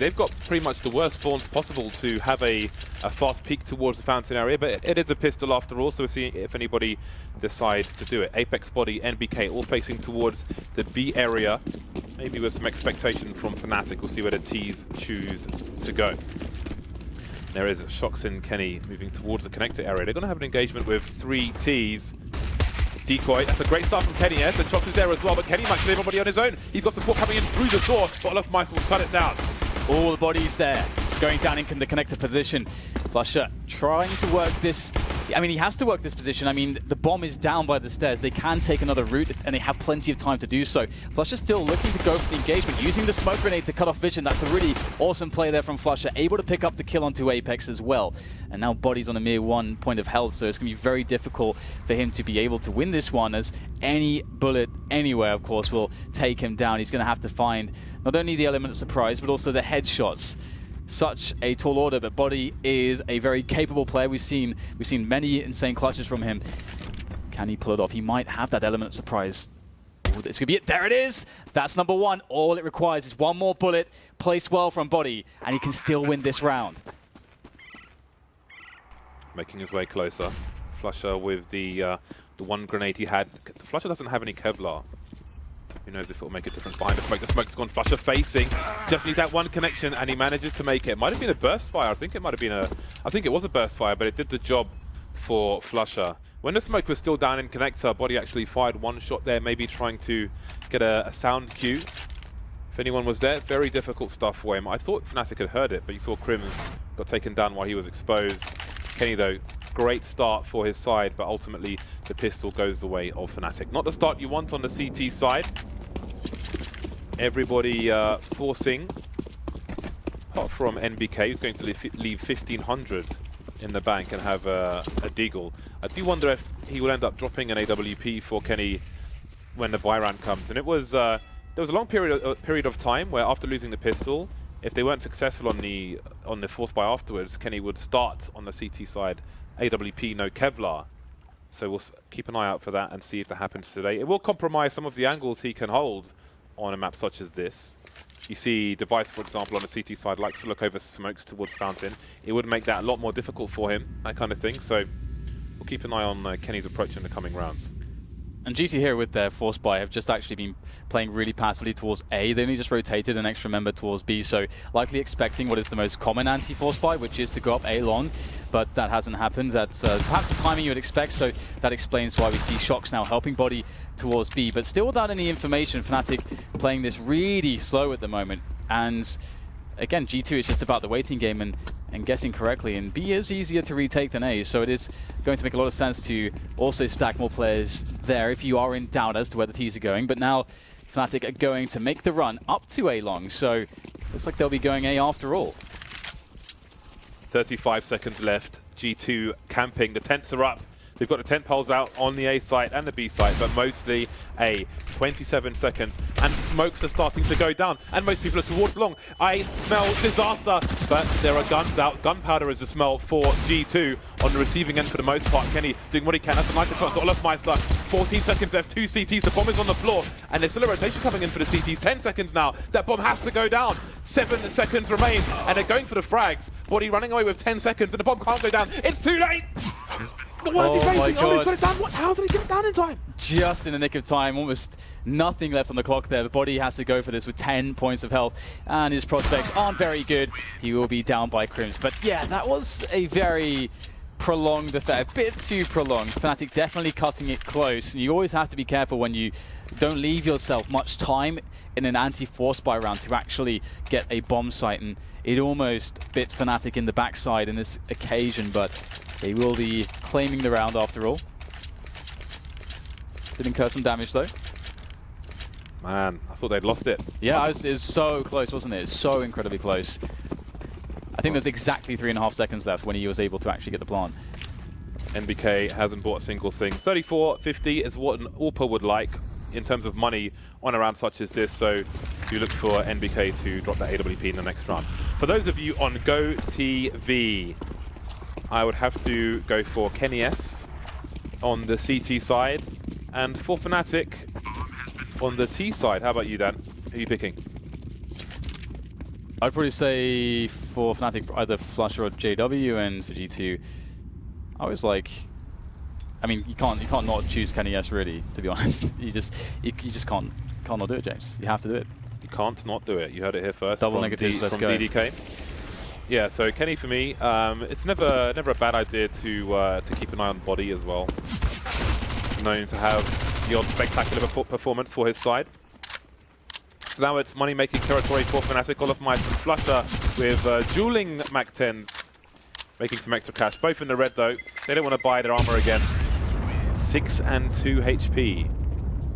they've got pretty much the worst spawns possible to have a fast peek towards the fountain area, but it is a pistol after all, so we'll see if anybody decides to do it. Apex, Body, NBK all facing towards the B area, maybe with some expectation from fnatic. We'll see where the T's choose to go. There is Shox and Kenny moving towards the connector area. They're going to have an engagement with 3 T's. Decoy, that's a great start from Kenny, yes, and Shox is there as well, but Kenny might kill everybody on his own. He's got support coming in through the door, but Olofmeister will shut it down. All the bodies there, going down in the connector position. flusha trying to work this. I mean, he has to work this position. I mean, the bomb is down by the stairs. They can take another route, and they have plenty of time to do so. flusha still looking to go for the engagement, using the smoke grenade to cut off vision. That's a really awesome play there from flusha, able to pick up the kill onto Apex as well. And now Body's on a mere 1 point of health, so it's going to be very difficult for him to be able to win this one, as any bullet anywhere, of course, will take him down. He's going to have to find not only the element of surprise, but also the headshots. Such a tall order, but Body is a very capable player. We've seen many insane clutches from him. Can he pull it off? He might have that element of surprise. Ooh, this could be it. There it is. That's number 1. All it requires is one more bullet, placed well from Body, and he can still win this round. Making his way closer. flusha with the one grenade he had. flusha doesn't have any Kevlar. Who knows if it'll make a difference behind the smoke. The smoke's gone. flusha facing. Just needs that one connection, and he manages to make it. Might have been a burst fire. I think it might have been I think it was a burst fire, but it did the job for flusha. When the smoke was still down in connector, Body actually fired one shot there, maybe trying to get a sound cue. If anyone was there, very difficult stuff for him. I thought fnatic had heard it, but you saw Crims got taken down while he was exposed. Kenny, though, great start for his side, but ultimately the pistol goes the way of fnatic. Not the start you want on the CT side. Everybody forcing, apart from NBK, who's going to leave 1,500 in the bank and have a deagle. I do wonder if he will end up dropping an AWP for Kenny when the buy round comes. And it was there was a long period of time where after losing the pistol, if they weren't successful on the force buy afterwards, Kenny would start on the CT side AWP, no Kevlar. So we'll keep an eye out for that and see if that happens today. It will compromise some of the angles he can hold on a map such as this. You see Device, for example, on the CT side likes to look over smokes towards Fountain. It would make that a lot more difficult for him, that kind of thing. So we'll keep an eye on Kenny's approach in the coming rounds. And GT here with their force buy have just actually been playing really passively towards A. They only just rotated an extra member towards B, so likely expecting what is the most common anti-force buy, which is to go up A long, but that hasn't happened. That's perhaps the timing you would expect, so that explains why we see Shox now helping Body towards B, but still without any information. fnatic playing this really slow at the moment, and again, G2 is just about the waiting game and guessing correctly, and B is easier to retake than A, so it is going to make a lot of sense to also stack more players there if you are in doubt as to where the T's are going. But now fnatic are going to make the run up to A long, so looks like they'll be going A after all. 35 seconds left. G2 camping. The tents are up. They've got the tent poles out on the A site and the B site, but mostly A. 27 seconds, and smokes are starting to go down, and most people are towards long. I smell disaster, but there are guns out. Gunpowder is the smell for G2 on the receiving end for the most part. Kenny doing what he can. That's a nice shot to Olofmeister. 14 seconds left, 2 CTs. The bomb is on the floor, and there's still a rotation coming in for the CTs. 10 seconds now. That bomb has to go down. 7 seconds remain, and they're going for the frags. Body running away with 10 seconds, and the bomb can't go down. It's too late! What is he facing? Oh, he's got it down. How did he get it down in time? Just in the nick of time, almost nothing left on the clock there. The Body has to go for this with 10 points of health, and his prospects aren't very good. He will be down by Crims. But yeah, that was a very prolonged affair, a bit too prolonged. fnatic definitely cutting it close, and you always have to be careful when you don't leave yourself much time in an anti-force buy round to actually get a bomb site, and it almost bit fnatic in the backside in this occasion, but they will be claiming the round after all. Did incur some damage though. Man, I thought they'd lost it. Yeah, it was so close, wasn't it? It's so incredibly close. I think there's exactly 3.5 seconds left when he was able to actually get the plant. NBK hasn't bought a single thing. 34.50 is what an AWPer would like in terms of money on a round such as this, so do look for NBK to drop that AWP in the next round. For those of you on GoTV, I would have to go for Kenny S on the CT side, and for fnatic on the T side. How about you, Dan? Who are you picking? I'd probably say for Fnatic either flusher or JW, and for G2, I was like, I mean, you can't not choose Kenny S really, to be honest. You just can't not do it, James. You have to do it. You can't not do it. You heard it here first. Double from negatives, let's from go. DDK. Yeah, so Kenny for me, it's never a bad idea to keep an eye on body as well. Known to have the odd spectacular performance for his side. So now it's money-making territory for Fnatic. Olofmeister and Flusher with dueling Mac 10s, making some extra cash. Both in the red though. They don't want to buy their armor again. 6 and 2 HP.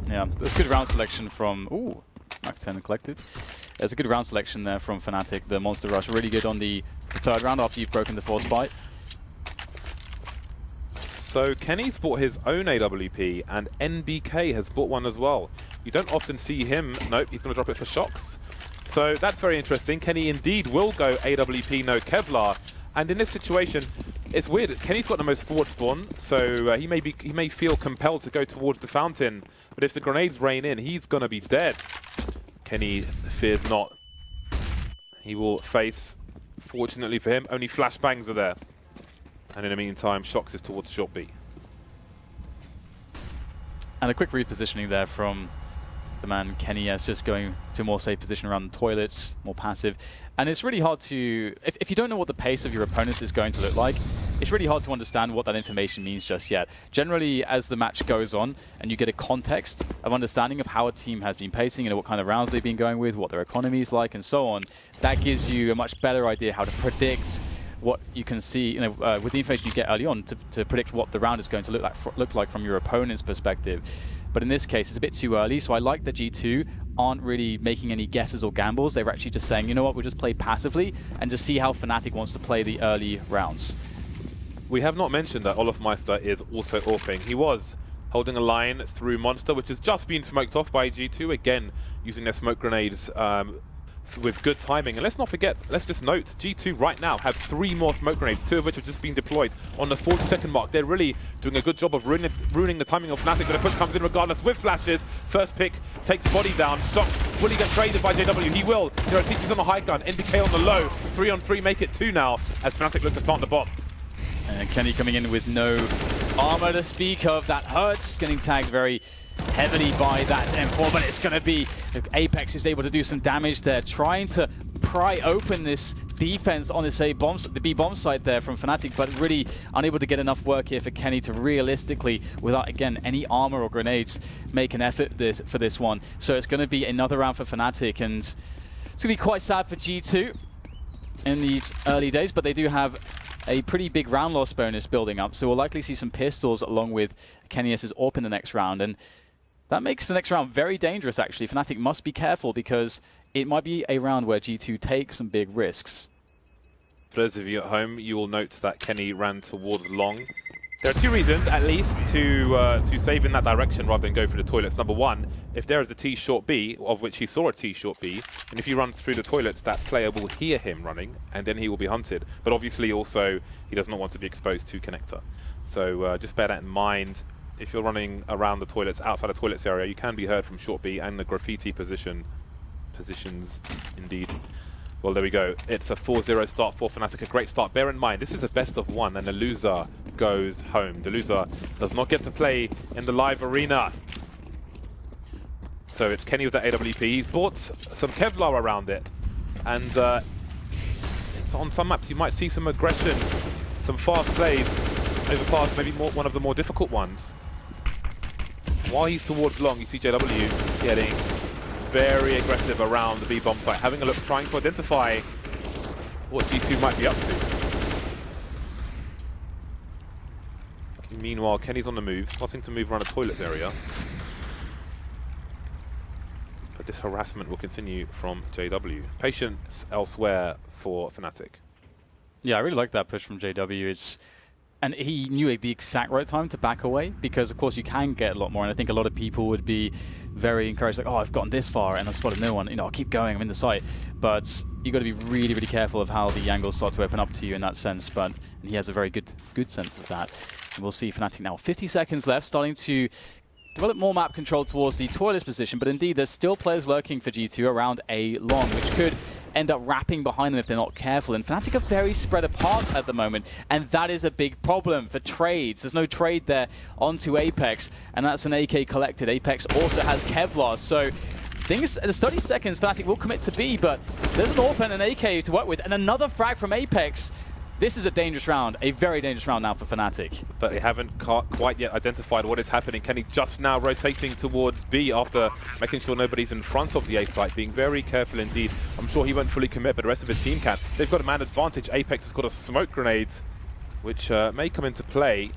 Yeah, there's good round selection from... Ooh, Mac 10 collected. There's a good round selection there from Fnatic. The Monster Rush really good on the third round after you've broken the force bite. So Kenny's bought his own AWP and NBK has bought one as well. You don't often see him. Nope, he's going to drop it for Shocks. So that's very interesting. Kenny indeed will go AWP, no Kevlar. And in this situation, it's weird. Kenny's got the most forward spawn, so he may feel compelled to go towards the fountain. But if the grenades rain in, he's going to be dead. Kenny fears not. He will face, fortunately for him, only flashbangs are there. And in the meantime, Shocks is towards short B. And a quick repositioning there from the man Kenny S, just going to a more safe position around the toilets, more passive. And it's really hard to, if you don't know what the pace of your opponents is going to look like, it's really hard to understand what that information means just yet. Generally, as the match goes on and you get a context of understanding of how a team has been pacing and what kind of rounds they've been going with, what their economy is like and so on, that gives you a much better idea how to predict what you can see, with the information you get early on to predict what the round is going to look like from your opponent's perspective. But in this case, it's a bit too early, so I like that G2 aren't really making any guesses or gambles. They're actually just saying, you know what, we'll just play passively and just see how Fnatic wants to play the early rounds. We have not mentioned that Olofmeister is also AWPing. He was holding a line through Monster, which has just been smoked off by G2, again using their smoke grenades with good timing. And let's not forget, let's just note, G2 right now have 3 more smoke grenades, 2 of which have just been deployed on the 40-second mark. They're really doing a good job of ruining the timing of Fnatic, but the push comes in regardless with flashes. First pick takes body down. Shocks, will he get traded by JW? He will. There are teachers on the high gun, NBK on the low. 3 on 3 make it 2 now as Fnatic look to plant the bomb. And Kenny coming in with no armor to speak of. That hurts, getting tagged very heavily by that M4, but it's going to be Apex who's able to do some damage there, trying to pry open this defense on this the B bomb site there from Fnatic, but really unable to get enough work here for Kenny to realistically, without again any armor or grenades, make an effort for this one. So it's going to be another round for Fnatic, and it's going to be quite sad for G2 in these early days, but they do have a pretty big round loss bonus building up, so we'll likely see some pistols along with Kenny S's AWP in the next round, and that makes the next round very dangerous actually. Fnatic must be careful because it might be a round where G2 take some big risks. For those of you at home, you will note that Kenny ran towards long. There are 2 reasons, at least, to save in that direction rather than go through the toilets. Number 1, if there is a T short B, of which he saw a T short B, and if he runs through the toilets, that player will hear him running, and then he will be hunted. But obviously, also, he does not want to be exposed to connector. So just bear that in mind. If you're running around the toilets, outside the toilets area, you can be heard from short B and the graffiti positions, indeed. Well, there we go. It's a 4-0 start for Fnatic, a great start. Bear in mind, this is a best of 1, and the loser goes home. The loser does not get to play in the live arena. So it's Kenny with the AWP. He's bought some Kevlar around it, and it's on some maps you might see some aggression, some fast plays over past maybe one of the more difficult ones. While he's towards long, you see JW getting very aggressive around the B bomb site, having a look, trying to identify what G2 might be up to. Meanwhile, Kenny's on the move, starting to move around the toilet area. But this harassment will continue from JW. Patience elsewhere for Fnatic. Yeah, I really like that push from JW. And he knew the exact right time to back away, because of course you can get a lot more, and I think a lot of people would be very encouraged, like, oh, I've gotten this far and I've spotted no one, I'll keep going, I'm in the site. But you got to be really, really careful of how the angles start to open up to you in that sense, and he has a very good sense of that. And we'll see Fnatic now, 50 seconds left, starting to develop more map control towards the toilets position, but indeed there's still players lurking for G2 around A long, which could end up wrapping behind them if they're not careful. And Fnatic are very spread apart at the moment, and that is a big problem for trades. There's no trade there onto Apex, and that's an AK collected. Apex also has Kevlar, so things, there's 30 seconds, Fnatic will commit to B, but there's an AWP and an AK to work with, and another frag from Apex. This is a dangerous round, a very dangerous round now for Fnatic. But they haven't quite yet identified what is happening. Kenny just now rotating towards B after making sure nobody's in front of the A site, being very careful indeed. I'm sure he won't fully commit, but the rest of his team can. They've got a man advantage. Apex has got a smoke grenade, which may come into play.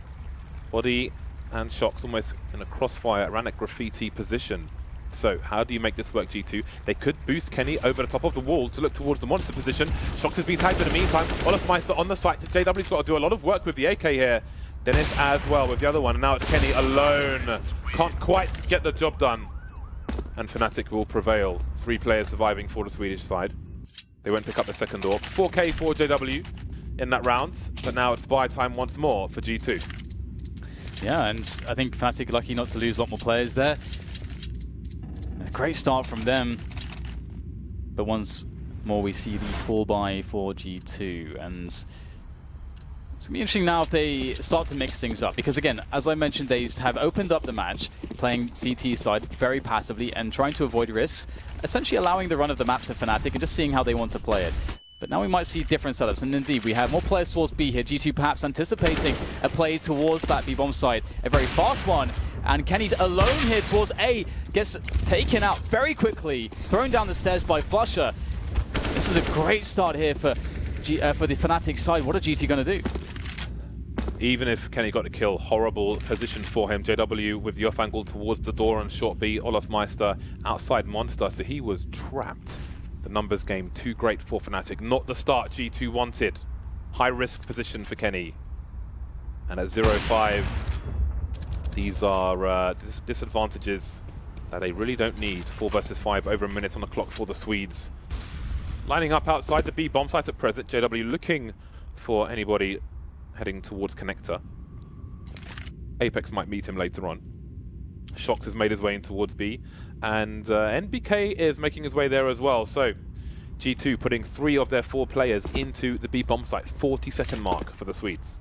Body and Shox almost in a crossfire, Rannick graffiti position. So how do you make this work, G2? They could boost Kenny over the top of the wall to look towards the monster position. Shox has been tagged in the meantime. Olafmeister on the site. JW's got to do a lot of work with the AK here. Dennis as well with the other one. And now it's Kenny alone. Can't quite get the job done. And Fnatic will prevail. 3 players surviving for the Swedish side. They won't pick up the second AWP. 4K for JW in that round. But now it's buy time once more for G2. Yeah, and I think Fnatic lucky not to lose a lot more players there. A great start from them, but once more we see the full buy for G2, and it's going to be interesting now if they start to mix things up, because again, as I mentioned, they have opened up the match, playing CT side very passively and trying to avoid risks, essentially allowing the run of the map to Fnatic and just seeing how they want to play it. But now we might see different setups, and indeed we have more players towards B here. G2 perhaps anticipating a play towards that B bomb site, a very fast one, and Kenny's alone here towards A, gets taken out very quickly, thrown down the stairs by flusha. This is a great start here for the Fnatic side. What are G2 going to do? Even if Kenny got the kill, horrible position for him. JW with the off angle towards the door on short B. Olafmeister outside monster, so he was trapped. The numbers game too great for Fnatic. Not the start G2 wanted. High risk position for Kenny. And at 0-5, these are disadvantages that they really don't need. 4 versus 5, over a minute on the clock for the Swedes. Lining up outside the B bomb site at present. JW looking for anybody heading towards connector. Apex might meet him later on. Shox has made his way in towards B, and NBK is making his way there as well. So G2 putting 3 of their 4 players into the B bomb site. 40-second mark for the Swedes.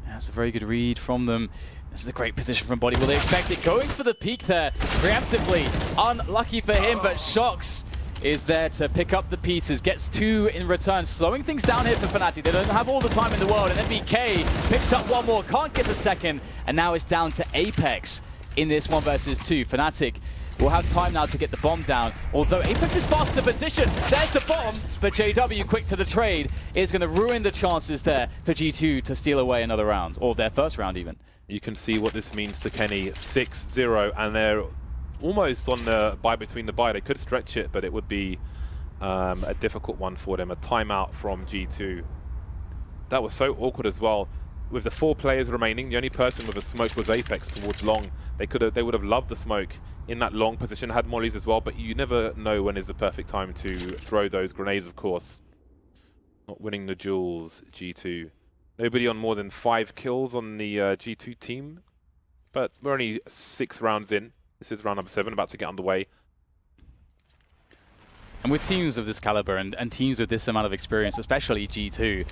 Yeah, that's a very good read from them. This is a great position from Body. Will they expect it? Going for the peak there, preemptively. Unlucky for him, but Shox is there to pick up the pieces. Gets 2 in return, slowing things down here for Fnatic. They don't have all the time in the world, and NBK picks up 1 more, can't get the second, and now it's down to Apex in this 1 versus 2. Fnatic will have time now to get the bomb down, although Apex is fast to position. There's the bomb, but JW, quick to the trade, is going to ruin the chances there for G2 to steal away another round, or their first round even. You can see what this means to Kenny. 6-0, and they're almost on the buy between the buy. They could stretch it, but it would be a difficult one for them. A timeout from G2. That was so awkward as well. With the 4 players remaining, the only person with a smoke was Apex towards long. They would have loved the smoke in that long position, had mollies as well, but you never know when is the perfect time to throw those grenades, of course. Not winning the duels, G2. Nobody on more than 5 kills on the G2 team, but we're only 6 rounds in. This is round number 7, about to get underway. And with teams of this caliber and teams with this amount of experience, especially G2,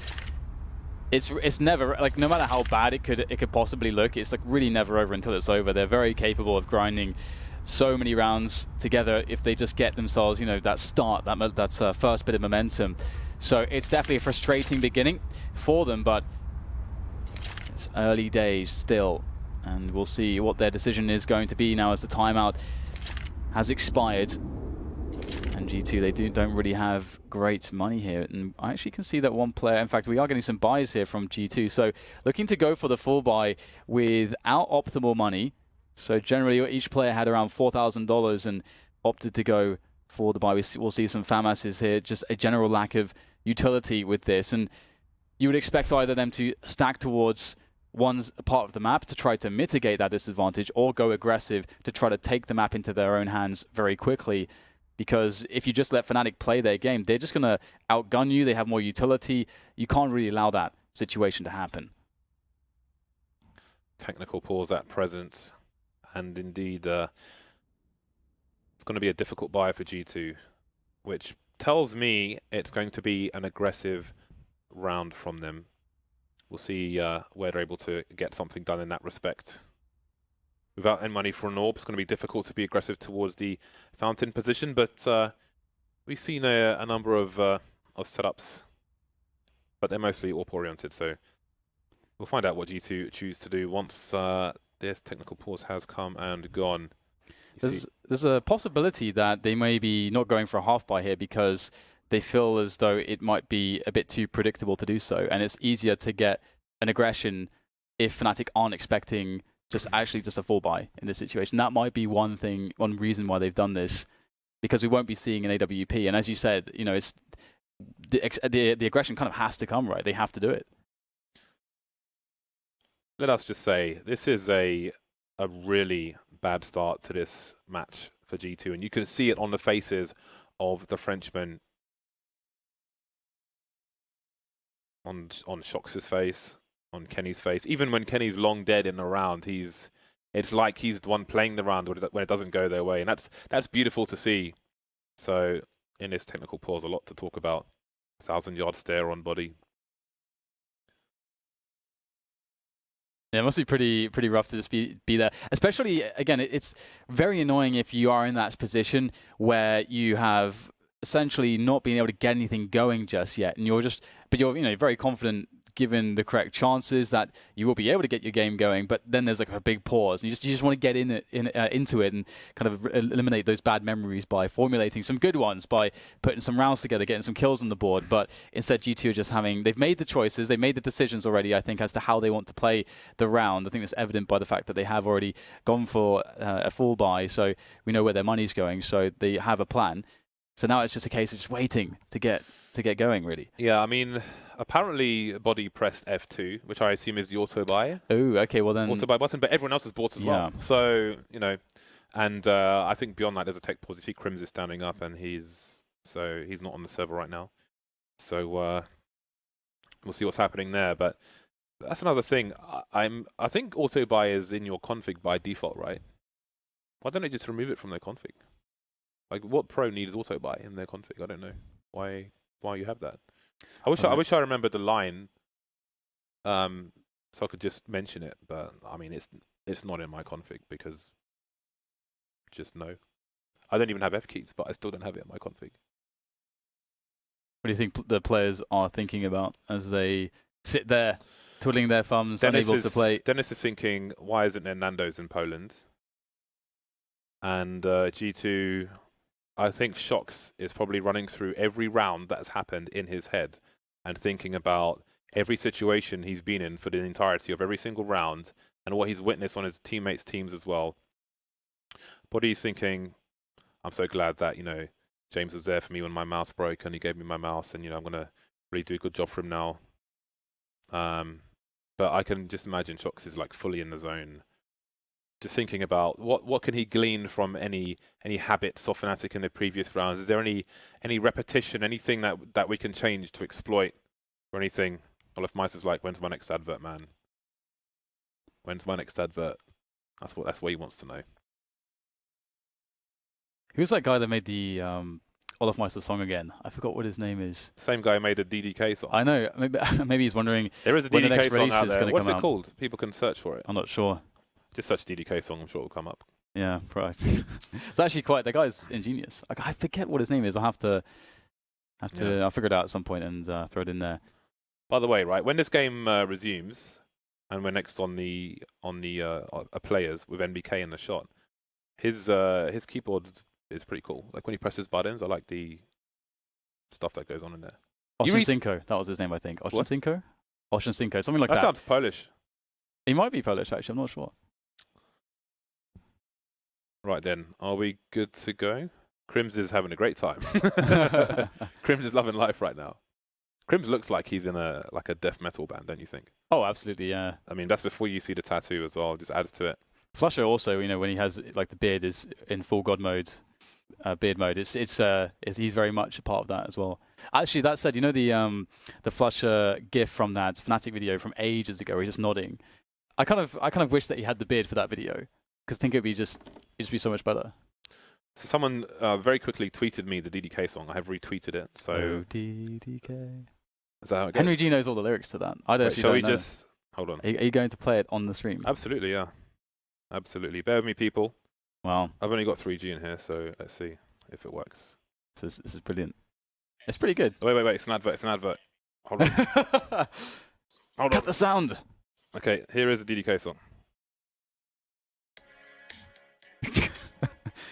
it's never, like, no matter how bad it could possibly look, it's like really never over until it's over. They're very capable of grinding so many rounds together if they just get themselves, you know, that start, that's first bit of momentum. So it's definitely a frustrating beginning for them, but it's early days still, and we'll see what their decision is going to be now as the timeout has expired. And G2, they don't really have great money here. And I actually can see that 1 player, in fact, we are getting some buys here from G2. So looking to go for the full buy without optimal money. So generally, each player had around $4,000 and opted to go for the buy. We'll see some FAMASs here, just a general lack of utility with this. And you would expect either them to stack towards one part of the map to try to mitigate that disadvantage, or go aggressive to try to take the map into their own hands very quickly. Because if you just let Fnatic play their game, they're just going to outgun you. They have more utility. You can't really allow that situation to happen. Technical pause at present. And indeed, it's going to be a difficult buy for G2, which tells me it's going to be an aggressive round from them. We'll see where they're able to get something done in that respect. Without any money for an AWP, it's going to be difficult to be aggressive towards the fountain position, but we've seen a number of setups, but they're mostly AWP-oriented, so we'll find out what G2 choose to do once this technical pause has come and gone. There's a possibility that they may be not going for a half buy here because they feel as though it might be a bit too predictable to do so, and it's easier to get an aggression if Fnatic aren't expecting just a full buy in this situation. That might be one reason why they've done this, because we won't be seeing an AWP. And as you said, you know, it's the aggression kind of has to come, right? They have to do it. Let us just say this is a really bad start to this match for G2, and you can see it on the faces of the Frenchmen. On Shox's face, on Kenny's face. Even when Kenny's long dead in the round, it's like he's the one playing the round when it doesn't go their way, and that's beautiful to see. So in this technical pause, a lot to talk about. 1,000-yard stare on body. Yeah, it must be pretty rough to just be there. Especially, again, it's very annoying if you are in that position where you have essentially not being able to get anything going just yet, and but you're very confident given the correct chances that you will be able to get your game going, but then there's like a big pause, and you just want to get into it and kind of eliminate those bad memories by formulating some good ones, by putting some rounds together, getting some kills on the board. But instead, G2 are just they've made the choices, they've made the decisions already, I think, as to how they want to play the round. I think that's evident by the fact that they have already gone for a full buy, so we know where their money's going, so they have a plan. So now it's just a case of just waiting to get going, really. Yeah, I mean, apparently Body pressed F2, which I assume is the auto buy. Oh, okay, well then... Auto buy button, but everyone else has bought as well. So, you know, and I think beyond that there's a tech pause. You see Crims is standing up, and he's not on the server right now. So we'll see what's happening there. But that's another thing. I think auto buy is in your config by default, right? Why don't they just remove it from their config? Like, what pro needs auto buy in their config? I don't know why you have that. I wish I remembered the line, so I could just mention it. But I mean, it's not in my config because just no. I don't even have F keys, but I still don't have it in my config. What do you think the players are thinking about as they sit there, twiddling their thumbs, unable to play? Dennis is thinking, why isn't there Nando's in Poland? And G2. I think Shox is probably running through every round that has happened in his head and thinking about every situation he's been in for the entirety of every single round and what he's witnessed on his teammates' teams as well. But he's thinking, I'm so glad that, you know, James was there for me when my mouse broke and he gave me my mouse, and, you know, I'm going to really do a good job for him now. But I can just imagine Shox is like fully in the zone, just thinking about what can he glean from any habits of Fnatic in the previous rounds. Is there any repetition, anything that we can change to exploit or anything? Well, if Mice is like, when's my next advert, man? When's my next advert? That's what he wants to know. Who's that guy that made the Olaf Meister song again? I forgot what his name is. Same guy who made the DDK song. I know. Maybe he's wondering. There is a when the DDK next song out is there. What's it out. called? People can search for it. I'm not sure. Just search DDK song, I'm sure it'll come up. Yeah, right. It's actually the guy's ingenious. I forget what his name is. I'll I'll figure it out at some point and throw it in there. By the way, right, when this game resumes, and we're next on the players with NBK in the shot, his keyboard is pretty cool. Like when he presses buttons, I like the stuff that goes on in there. Oshinsinko, that was his name, I think. Oshinsinko? Oshinsinko, something like that. That sounds Polish. He might be Polish, actually. I'm not sure. Right then, are we good to go? Crims is having a great time. Crims is loving life right now. Crims looks like he's in a death metal band, don't you think? Oh, absolutely, yeah. I mean, that's before you see the tattoo as well. Just adds to it. Flusher also, you know, when he has like the beard is in full god mode, beard mode. He's very much a part of that as well. Actually, that said, you know the Flusher gif from that Fnatic video from ages ago, where he's just nodding. I kind of wish that he had the beard for that video, because I think it'd just be so much better. So someone very quickly tweeted me the DDK song. I have retweeted it. So Oh, DDK. is that how it goes? Henry G knows all the lyrics to that. I don't. Wait, shall we just hold on? Are you going to play it on the stream? Absolutely, yeah. Absolutely. Bear with me, people. Wow. I've only got 3G in here, so let's see if it works. This is brilliant. It's pretty good. Wait. It's an advert. It's an advert. Hold on. Hold Cut on. the sound. Okay, here is a DDK song.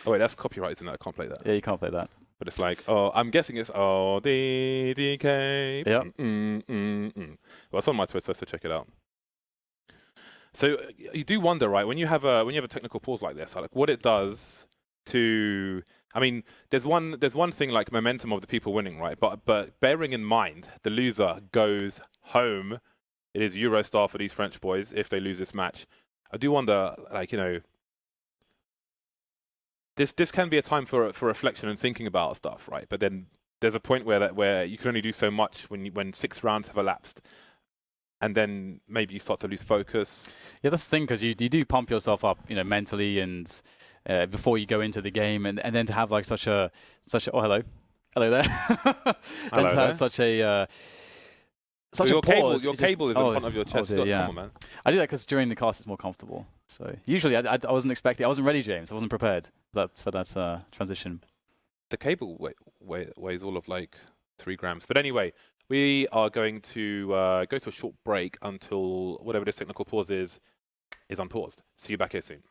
Oh wait, that's copyright, isn't it? I can't play that. Yeah, you can't play that. But it's like, oh, I'm guessing it's oh DDK. Yep. Well, it's on my Twitter, so check it out. So you do wonder, right, when you have a technical pause like this, like what it does to. I mean, there's one thing like momentum of the people winning, right? But bearing in mind the loser goes home, it is Eurostar for these French boys if they lose this match. I do wonder, like, you know, this can be a time for reflection and thinking about stuff, right? But then there's a point where you can only do so much when 6 rounds have elapsed, and then maybe you start to lose focus. Yeah, that's the thing, because you do pump yourself up, you know, mentally and before you go into the game, and then to have like such a oh hello there, Hello to have such a such your a pause. Your cable is in front of your chest. Oh dear, yeah. Come on, man. I do that because during the cast it's more comfortable. So usually I wasn't expecting. I wasn't ready, James. I wasn't prepared. For that transition. The cable weighs all of like 3 grams. But anyway, we are going to go to a short break until whatever this technical pause is unpaused. See you back here soon.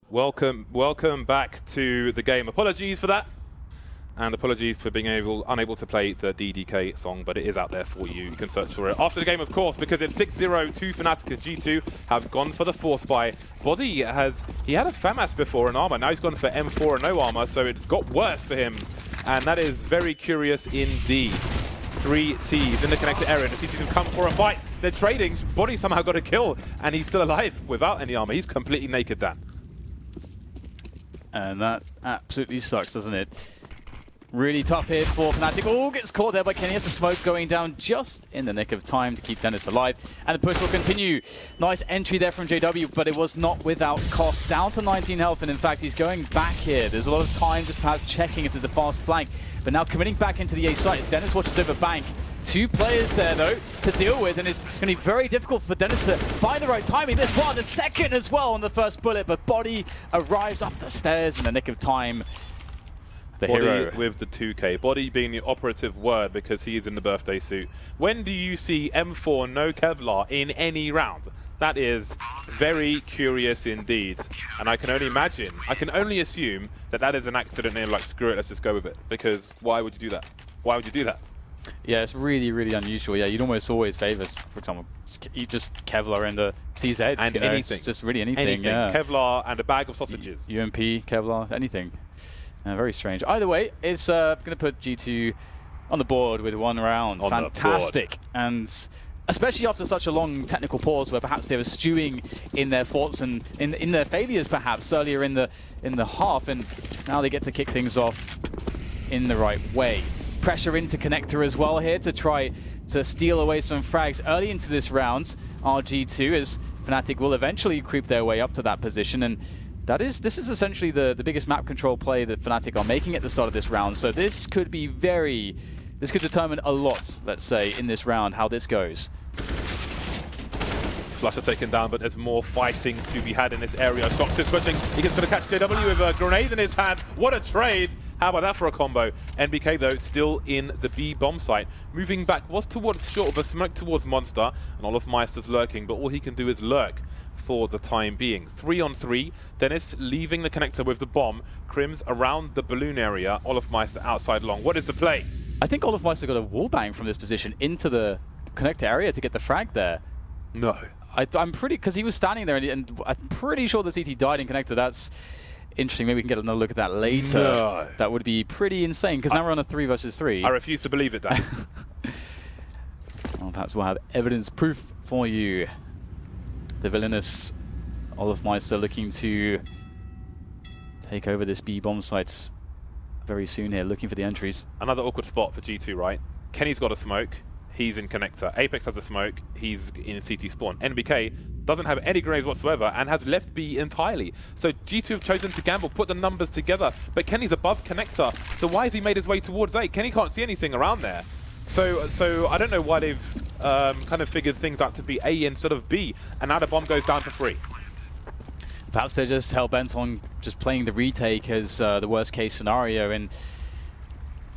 Welcome back to the game. Apologies for that. And apologies for being unable to play the DDK song, but it is out there for you. You can search for it after the game, of course, because it's 6-0 to fnatic, and G2 have gone for the Force Buy. Body he had a FAMAS before in armor. Now he's gone for M4 and no armor, so it's got worse for him. And that is very curious indeed. 3 Ts in the connector area. The CTs have come for a fight. They're trading. Body somehow got a kill, and he's still alive without any armor. He's completely naked, Dan. And that absolutely sucks, doesn't it? Really tough hit for fnatic. Oh, gets caught there by Kenny. Has the smoke going down just in the nick of time to keep Dennis alive. And the push will continue. Nice entry there from JW, but it was not without cost. Down to 19 health, and in fact, he's going back here. There's a lot of time just perhaps checking if there's a fast flank. But now committing back into the A site as Dennis watches over bank. 2 players there, though, to deal with, and it's going to be very difficult for Dennis to find the right timing. This one, the second as well on the first bullet, but Body arrives up the stairs in the nick of time. The Body hero with the 2K. Body being the operative word because he is in the birthday suit. When do you see M4 no Kevlar in any round? That is very curious indeed. And I can only imagine, I can only assume that that is an accident and they're like, screw it, let's just go with it. Because why would you do that? Why would you do that? Yeah, it's really, really unusual. Yeah, you'd almost always favor, for example, you just Kevlar and the CZs. And anything. It's just really anything. Yeah. Kevlar and a bag of sausages. UMP, Kevlar, anything. Very strange. Either way, it's going to put G2 on the board with 1 round. Fantastic. And especially after such a long technical pause where perhaps they were stewing in their faults and in their failures perhaps earlier in the half, and now they get to kick things off in the right way. Pressure into connector as well here to try to steal away some frags early into this round. RG2 as fnatic will eventually creep their way up to that position, and this is essentially the biggest map control play that fnatic are making at the start of this round. So this could be this could determine a lot, let's say, in this round, how this goes. Flusher taken down, but there's more fighting to be had in this area. Shox is pushing. He gets going to catch JW with a grenade in his hand. What a trade! How about that for a combo? NBK, though, still in the B bomb site. Moving back was towards short of a smoke towards Monster, and Olofmeister's lurking, but all he can do is lurk for the time being. 3 on 3. Dennis leaving the connector with the bomb. Crims around the balloon area. Olofmeister outside long. What is the play? I think Olofmeister got a wallbang from this position into the connector area to get the frag there. No. I'm pretty, because he was standing there, and I'm pretty sure the CT died in connector. That's interesting. Maybe we can get another look at that later. No. That would be pretty insane, because now we're on a 3 versus 3. I refuse to believe it, Dan. Well, perhaps we'll have evidence proof for you. The villainous Olofmeister looking to take over this B bomb site very soon here, looking for the entries. Another awkward spot for G2, right? Kenny's got a smoke. He's in connector. Apex has a smoke. He's in CT spawn. NBK doesn't have any grenades whatsoever and has left B entirely. So G2 have chosen to gamble, put the numbers together, but Kenny's above connector. So why has he made his way towards A? Kenny can't see anything around there. So I don't know why they've kind of figured things out to be A instead of B, and now the bomb goes down to 3. Perhaps they're just hell-bent on just playing the retake as the worst-case scenario, and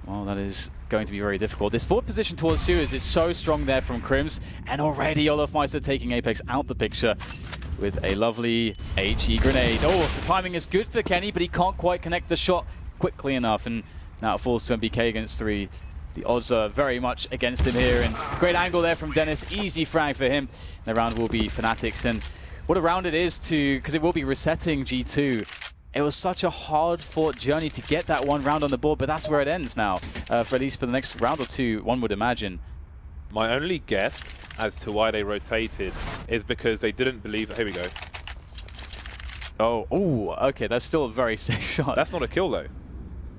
well, that is going to be very difficult. This forward position towards Sewers is so strong there from Crims, and already Olofmeister taking Apex out the picture with a lovely HE grenade. Oh, the timing is good for Kenny, but he can't quite connect the shot quickly enough, and now it falls to MBK against 3. The odds are very much against him here, and great angle there from Dennis. Easy frag for him. The round will be Fnatic's, and what a round it is because it will be resetting G2. It was such a hard-fought journey to get that 1 round on the board, but that's where it ends now, for at least for the next round or 2, one would imagine. My only guess as to why they rotated is because they didn't believe... Here we go. Oh, okay, that's still a very safe shot. That's not a kill, though.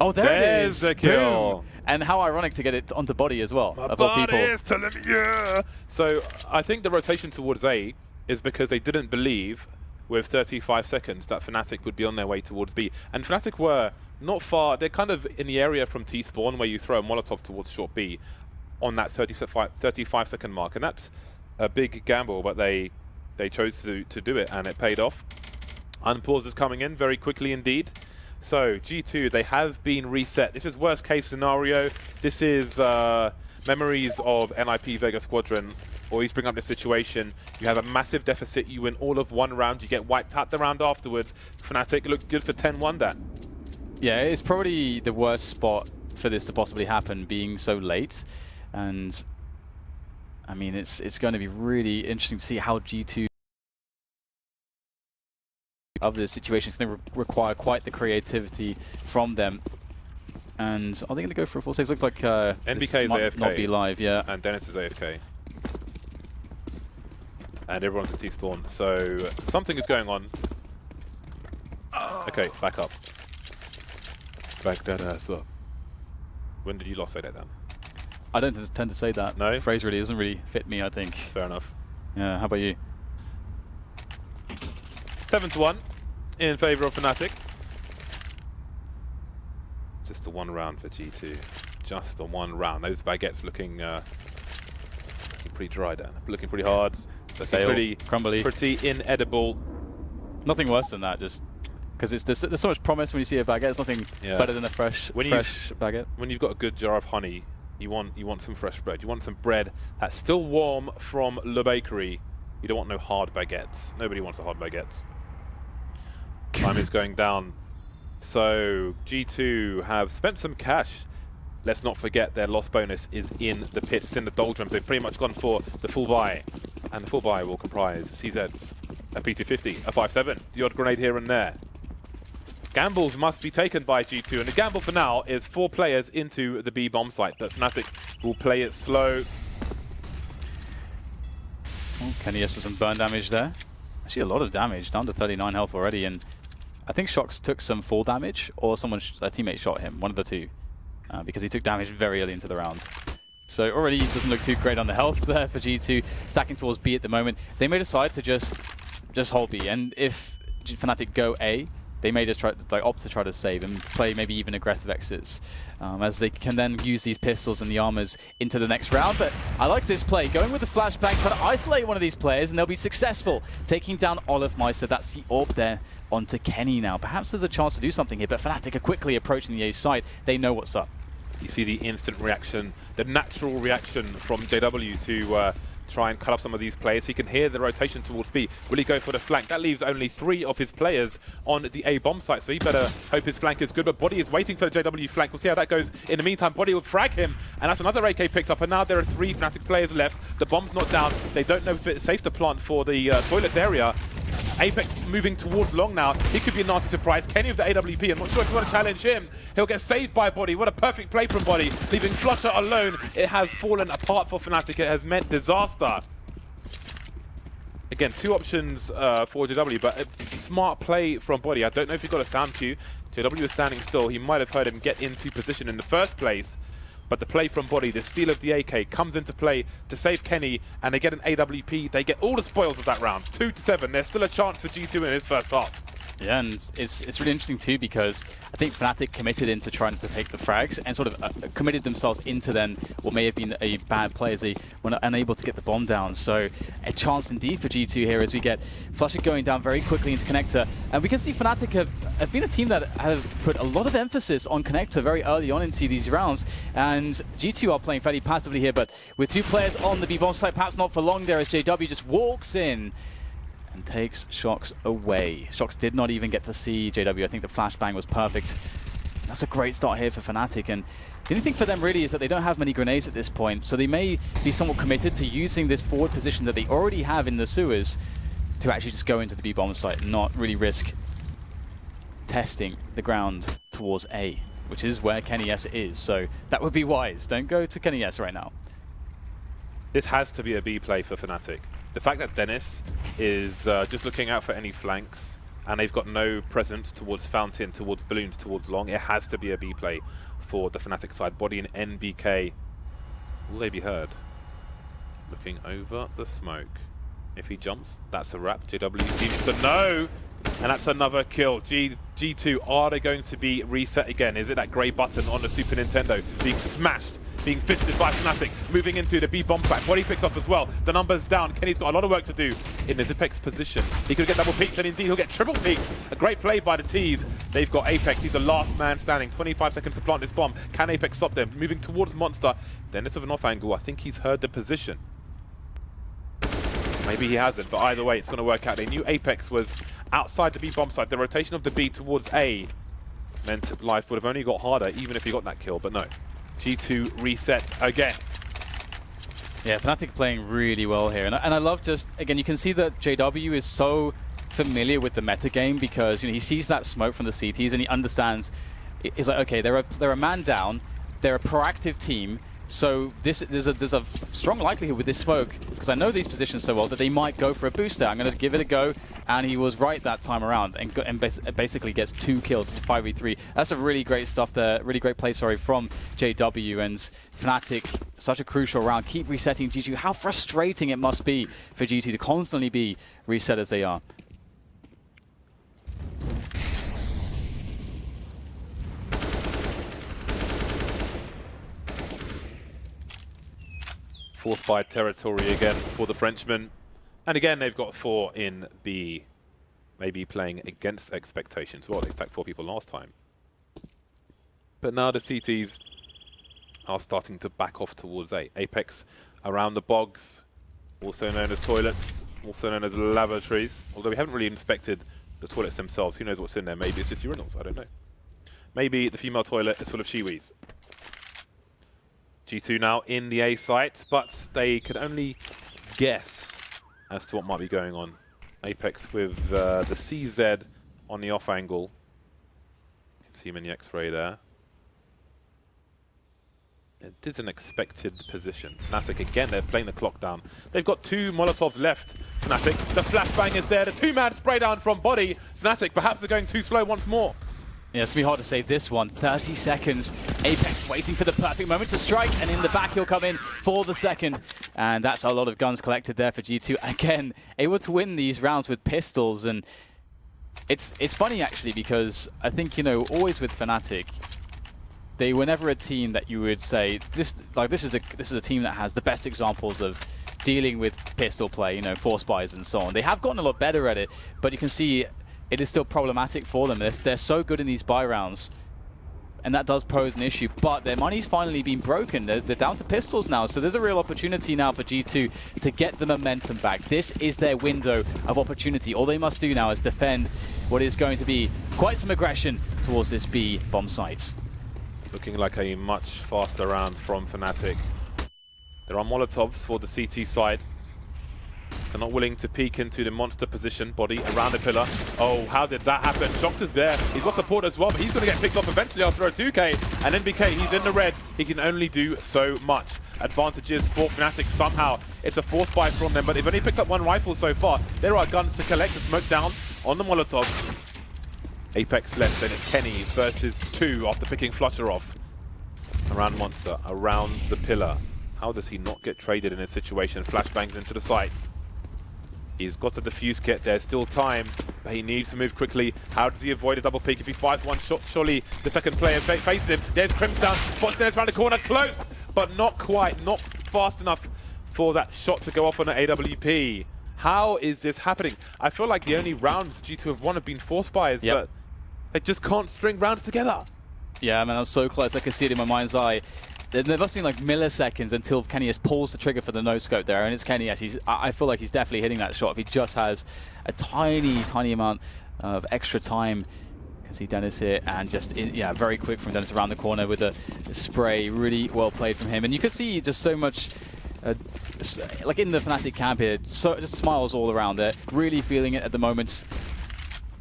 Oh, there's the kill. Boom. And how ironic to get it onto Body as well, My of all people. is telling me, yeah. So I think the rotation towards A is because they didn't believe with 35 seconds that Fnatic would be on their way towards B. And Fnatic were not far, they're kind of in the area from T-spawn where you throw a Molotov towards short B on that 35 second mark. And that's a big gamble, but they chose to do it, and it paid off. Unpause is coming in very quickly indeed. So G2, they have been reset. This is worst case scenario. This is memories of NIP Vega Squadron always bring up the situation. You have a massive deficit, you win all of one round, you get wiped out the round afterwards. Fnatic look good for 10-1 that. Yeah, it's probably the worst spot for this to possibly happen, being so late. And I mean, it's going to be really interesting to see how G2 of this situation is going to require quite the creativity from them. And are they going to go for a full save? Looks like NBK is might AFK. not be live, yeah. And Dennis is AFK. And everyone's at T-spawn. So something is going on. Okay, back up. Back that ass up. When did you last say that then? I don't tend to say that. No? The phrase really doesn't really fit me, I think. Fair enough. Yeah, how about you? 7-1 in favour of Fnatic. Just the one round for G2. Just the one round. Those baguettes looking pretty dry down. Looking pretty hard. Stale, pretty crumbly. Pretty inedible. Nothing worse than that, just because there's so much promise when you see a baguette. It's nothing better than a fresh baguette. When you've got a good jar of honey, you want some fresh bread. You want some bread that's still warm from Le Bakery. You don't want no hard baguettes. Nobody wants a hard baguettes. Time is going down. So G2 have spent some cash. Let's not forget their loss bonus is in the pits, it's in the doldrums. They've pretty much gone for the full buy. And the full buy will comprise CZs, a P250, a 5.7, the odd grenade here and there. Gambles must be taken by G2, and the gamble for now is 4 players into the B bomb site, but Fnatic will play it slow. Oh, Kenny has some burn damage there. Actually a lot of damage, down to 39 health already, and I think Shox took some fall damage, or a teammate shot him, one of the two, because he took damage very early into the round. So already it doesn't look too great on the health there for G2, stacking towards B at the moment. They may decide to just hold B, and if Fnatic go A, they may just try opt to try to save and play maybe even aggressive exits, as they can then use these pistols and the armors into the next round. But I like this play, going with the flashbang, trying to isolate one of these players, and they'll be successful, taking down Olofmeister. That's the AWP there onto Kenny now. Perhaps there's a chance to do something here, but Fnatic are quickly approaching the A site. They know what's up. You see the instant reaction, the natural reaction from JW to try and cut off some of these players. He can hear the rotation towards B. Will he go for the flank? That leaves only 3 of his players on the A bomb site, so he better hope his flank is good. But Body is waiting for the JW flank. We'll see how that goes. In the meantime, Body will frag him, and that's another AK picked up, and now there are 3 Fnatic players left. The bomb's not down. They don't know if it's safe to plant for the toilets area. Apex moving towards long now. He could be a nasty surprise. Kenny with the AWP. I'm not sure if you want to challenge him. He'll get saved by Body. What a perfect play from Body. Leaving Flusher alone. It has fallen apart for Fnatic. It has meant disaster. Again, 2 options for JW, but a smart play from Body. I don't know if he got a sound cue. JW is standing still. He might have heard him get into position in the first place. But the play from Body, the steal of the AK, comes into play to save Kenny, and they get an AWP. They get all the spoils of that round. 2-7. There's still a chance for G2 in his first half. Yeah, and it's really interesting too, because I think Fnatic committed into trying to take the frags and sort of committed themselves into then what may have been a bad play, as they were unable to get the bomb down. So a chance indeed for G2 here as we get Flusher going down very quickly into Connector. And we can see Fnatic have been a team that have put a lot of emphasis on Connector very early on into these rounds. And G2 are playing fairly passively here, but with 2 players on the B-bomb site, perhaps not for long there, as JW just walks in and takes Shox away. Shox did not even get to see JW. I think the flashbang was perfect. That's a great start here for Fnatic, and the only thing for them really is that they don't have many grenades at this point, so they may be somewhat committed to using this forward position that they already have in the sewers to actually just go into the B-bomb site and not really risk testing the ground towards A, which is where Kenny S is, so that would be wise. Don't go to Kenny S right now. This has to be a B play for Fnatic. The fact that Dennis is just looking out for any flanks, and they've got no presence towards Fountain, towards Balloons, towards Long, it has to be a B play for the Fnatic side. Body and NBK, will they be heard? Looking over the smoke. If he jumps, that's a wrap. JW seems to know, and that's another kill. G2, are they going to be reset again? Is it that grey button on the Super Nintendo being smashed? Being fisted by Fnatic, moving into the B bomb site. Body picked up as well. The numbers down. Kenny's got a lot of work to do in his Apex position. He could get double peeked, and indeed he'll get triple peeked. A great play by the T's. They've got Apex. He's the last man standing. 25 seconds to plant this bomb. Can Apex stop them? Moving towards Monster. Dennis with an off angle. I think he's heard the position. Maybe he hasn't, but either way, it's going to work out. They knew Apex was outside the B bomb site. The rotation of the B towards A meant life would have only got harder, even if he got that kill, but no. G2 reset again. Yeah, Fnatic playing really well here. And I love just, again, you can see that JW is so familiar with the meta game because, you know, he sees that smoke from the CTs and he understands, he's like, okay, they're a man down, they're a proactive team, so there's a strong likelihood with this smoke, because I know these positions so well, that they might go for a boost there. I'm going to give it a go, and he was right that time around, and basically gets 2 kills. It's a 5v3. That's a really great stuff there, really great play, sorry, from JW, and Fnatic, such a crucial round. Keep resetting G2. How frustrating it must be for G2 to constantly be reset as they are. Force-fired territory again for the Frenchmen. And again, they've got 4 in B. Maybe playing against expectations. Well, they stacked 4 people last time. But now the CTs are starting to back off towards A. Apex around the bogs, also known as toilets, also known as lavatories. Although we haven't really inspected the toilets themselves. Who knows what's in there? Maybe it's just urinals. I don't know. Maybe the female toilet is full of shiwis. G2 now in the A site, but they could only guess as to what might be going on. Apex with the CZ on the off angle. You can see him in the X-ray there. It is an expected position. Fnatic again, they're playing the clock down. They've got 2 Molotovs left, Fnatic. The flashbang is there, the 2-man spray down from body. Fnatic, perhaps they're going too slow once more. Yeah, it's going to be hard to save this one. 30 seconds. Apex waiting for the perfect moment to strike, and in the back he'll come in for the second. And that's a lot of guns collected there for G2. Again, able to win these rounds with pistols. And it's funny, actually, because I think, you know, always with Fnatic, they were never a team that you would say, this is a team that has the best examples of dealing with pistol play, you know, force buys and so on. They have gotten a lot better at it, but you can see it is still problematic for them. They're so good in these buy rounds, and that does pose an issue, but their money's finally been broken. They're down to pistols now, so there's a real opportunity now for G2 to get the momentum back. This is their window of opportunity. All they must do now is defend what is going to be quite some aggression towards this B bomb site. Looking like a much faster round from Fnatic. There are Molotovs for the CT side. They're not willing to peek into the monster position. Body around the pillar. Oh, how did that happen? Shox is there. He's got support as well, but he's going to get picked off eventually after a 2K. And NBK, he's in the red. He can only do so much. Advantages for Fnatic somehow. It's a force buy from them, but they've only picked up 1 rifle so far. There are guns to collect. The smoke down on the Molotov. Apex left, and it's Kenny versus 2 after picking Flutter off. Around Monster, around the pillar. How does he not get traded in this situation? Flashbangs into the site. He's got a defuse kit. There's still time, but he needs to move quickly. How does he avoid a double peek? If he fires 1 shot, surely the second player faces him. There's Crimson. Spots there around the corner. Close, but not quite. Not fast enough for that shot to go off on an AWP. How is this happening? I feel like the only rounds G2 have won have been force buys, but they just can't string rounds together. Yeah, man, I was so close. I could see it in my mind's eye. There must have been like milliseconds until Kenny pulls the trigger for the no-scope there, and it's Kenny. I feel like he's definitely hitting that shot if he just has a tiny, tiny amount of extra time. You can see Dennis here, and just, yeah, very quick from Dennis around the corner with a spray. Really well played from him. And you can see just so much, like in the Fnatic camp here, so just smiles all around there. Really feeling it at the moment.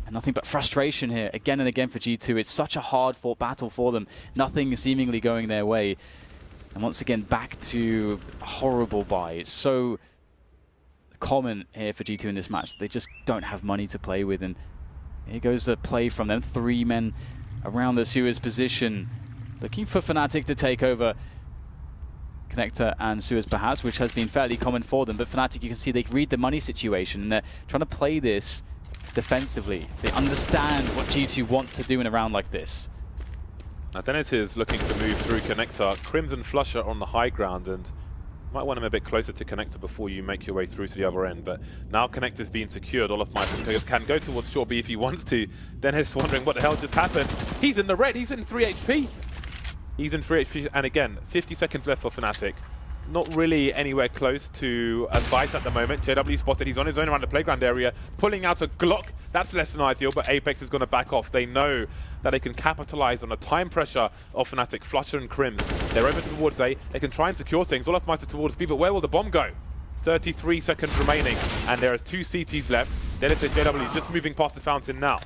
And nothing but frustration here, again and again for G2. It's such a hard-fought battle for them. Nothing seemingly going their way. And once again, back to a horrible buy. It's so common here for G2 in this match. They just don't have money to play with. And here goes the play from them. 3 men around the Suez position. Looking for Fnatic to take over Connector and Suez perhaps, which has been fairly common for them. But Fnatic, you can see they read the money situation, and they're trying to play this defensively. They understand what G2 want to do in a round like this. Now Dennis is looking to move through Connector. Crimson Flusher on the high ground, and you might want him a bit closer to Connector before you make your way through to the other end. But now Connector's being secured. Olofmeister can go towards short B if he wants to. Dennis wondering what the hell just happened. He's in the red. He's in 3 HP. He's in 3 HP. And again, 50 seconds left for Fnatic. not really anywhere close to a site at the moment. JW spotted, he's on his own around the playground area, pulling out a Glock. That's less than ideal, but Apex is going to back off. They know that they can capitalize on the time pressure of Fnatic. Flusher and Crims, they're over towards A. They can try and secure things. Olofmeister towards B, but where will the bomb go? 33 seconds remaining, and there are 2 CTs left. Then it's a JW just moving past the fountain now.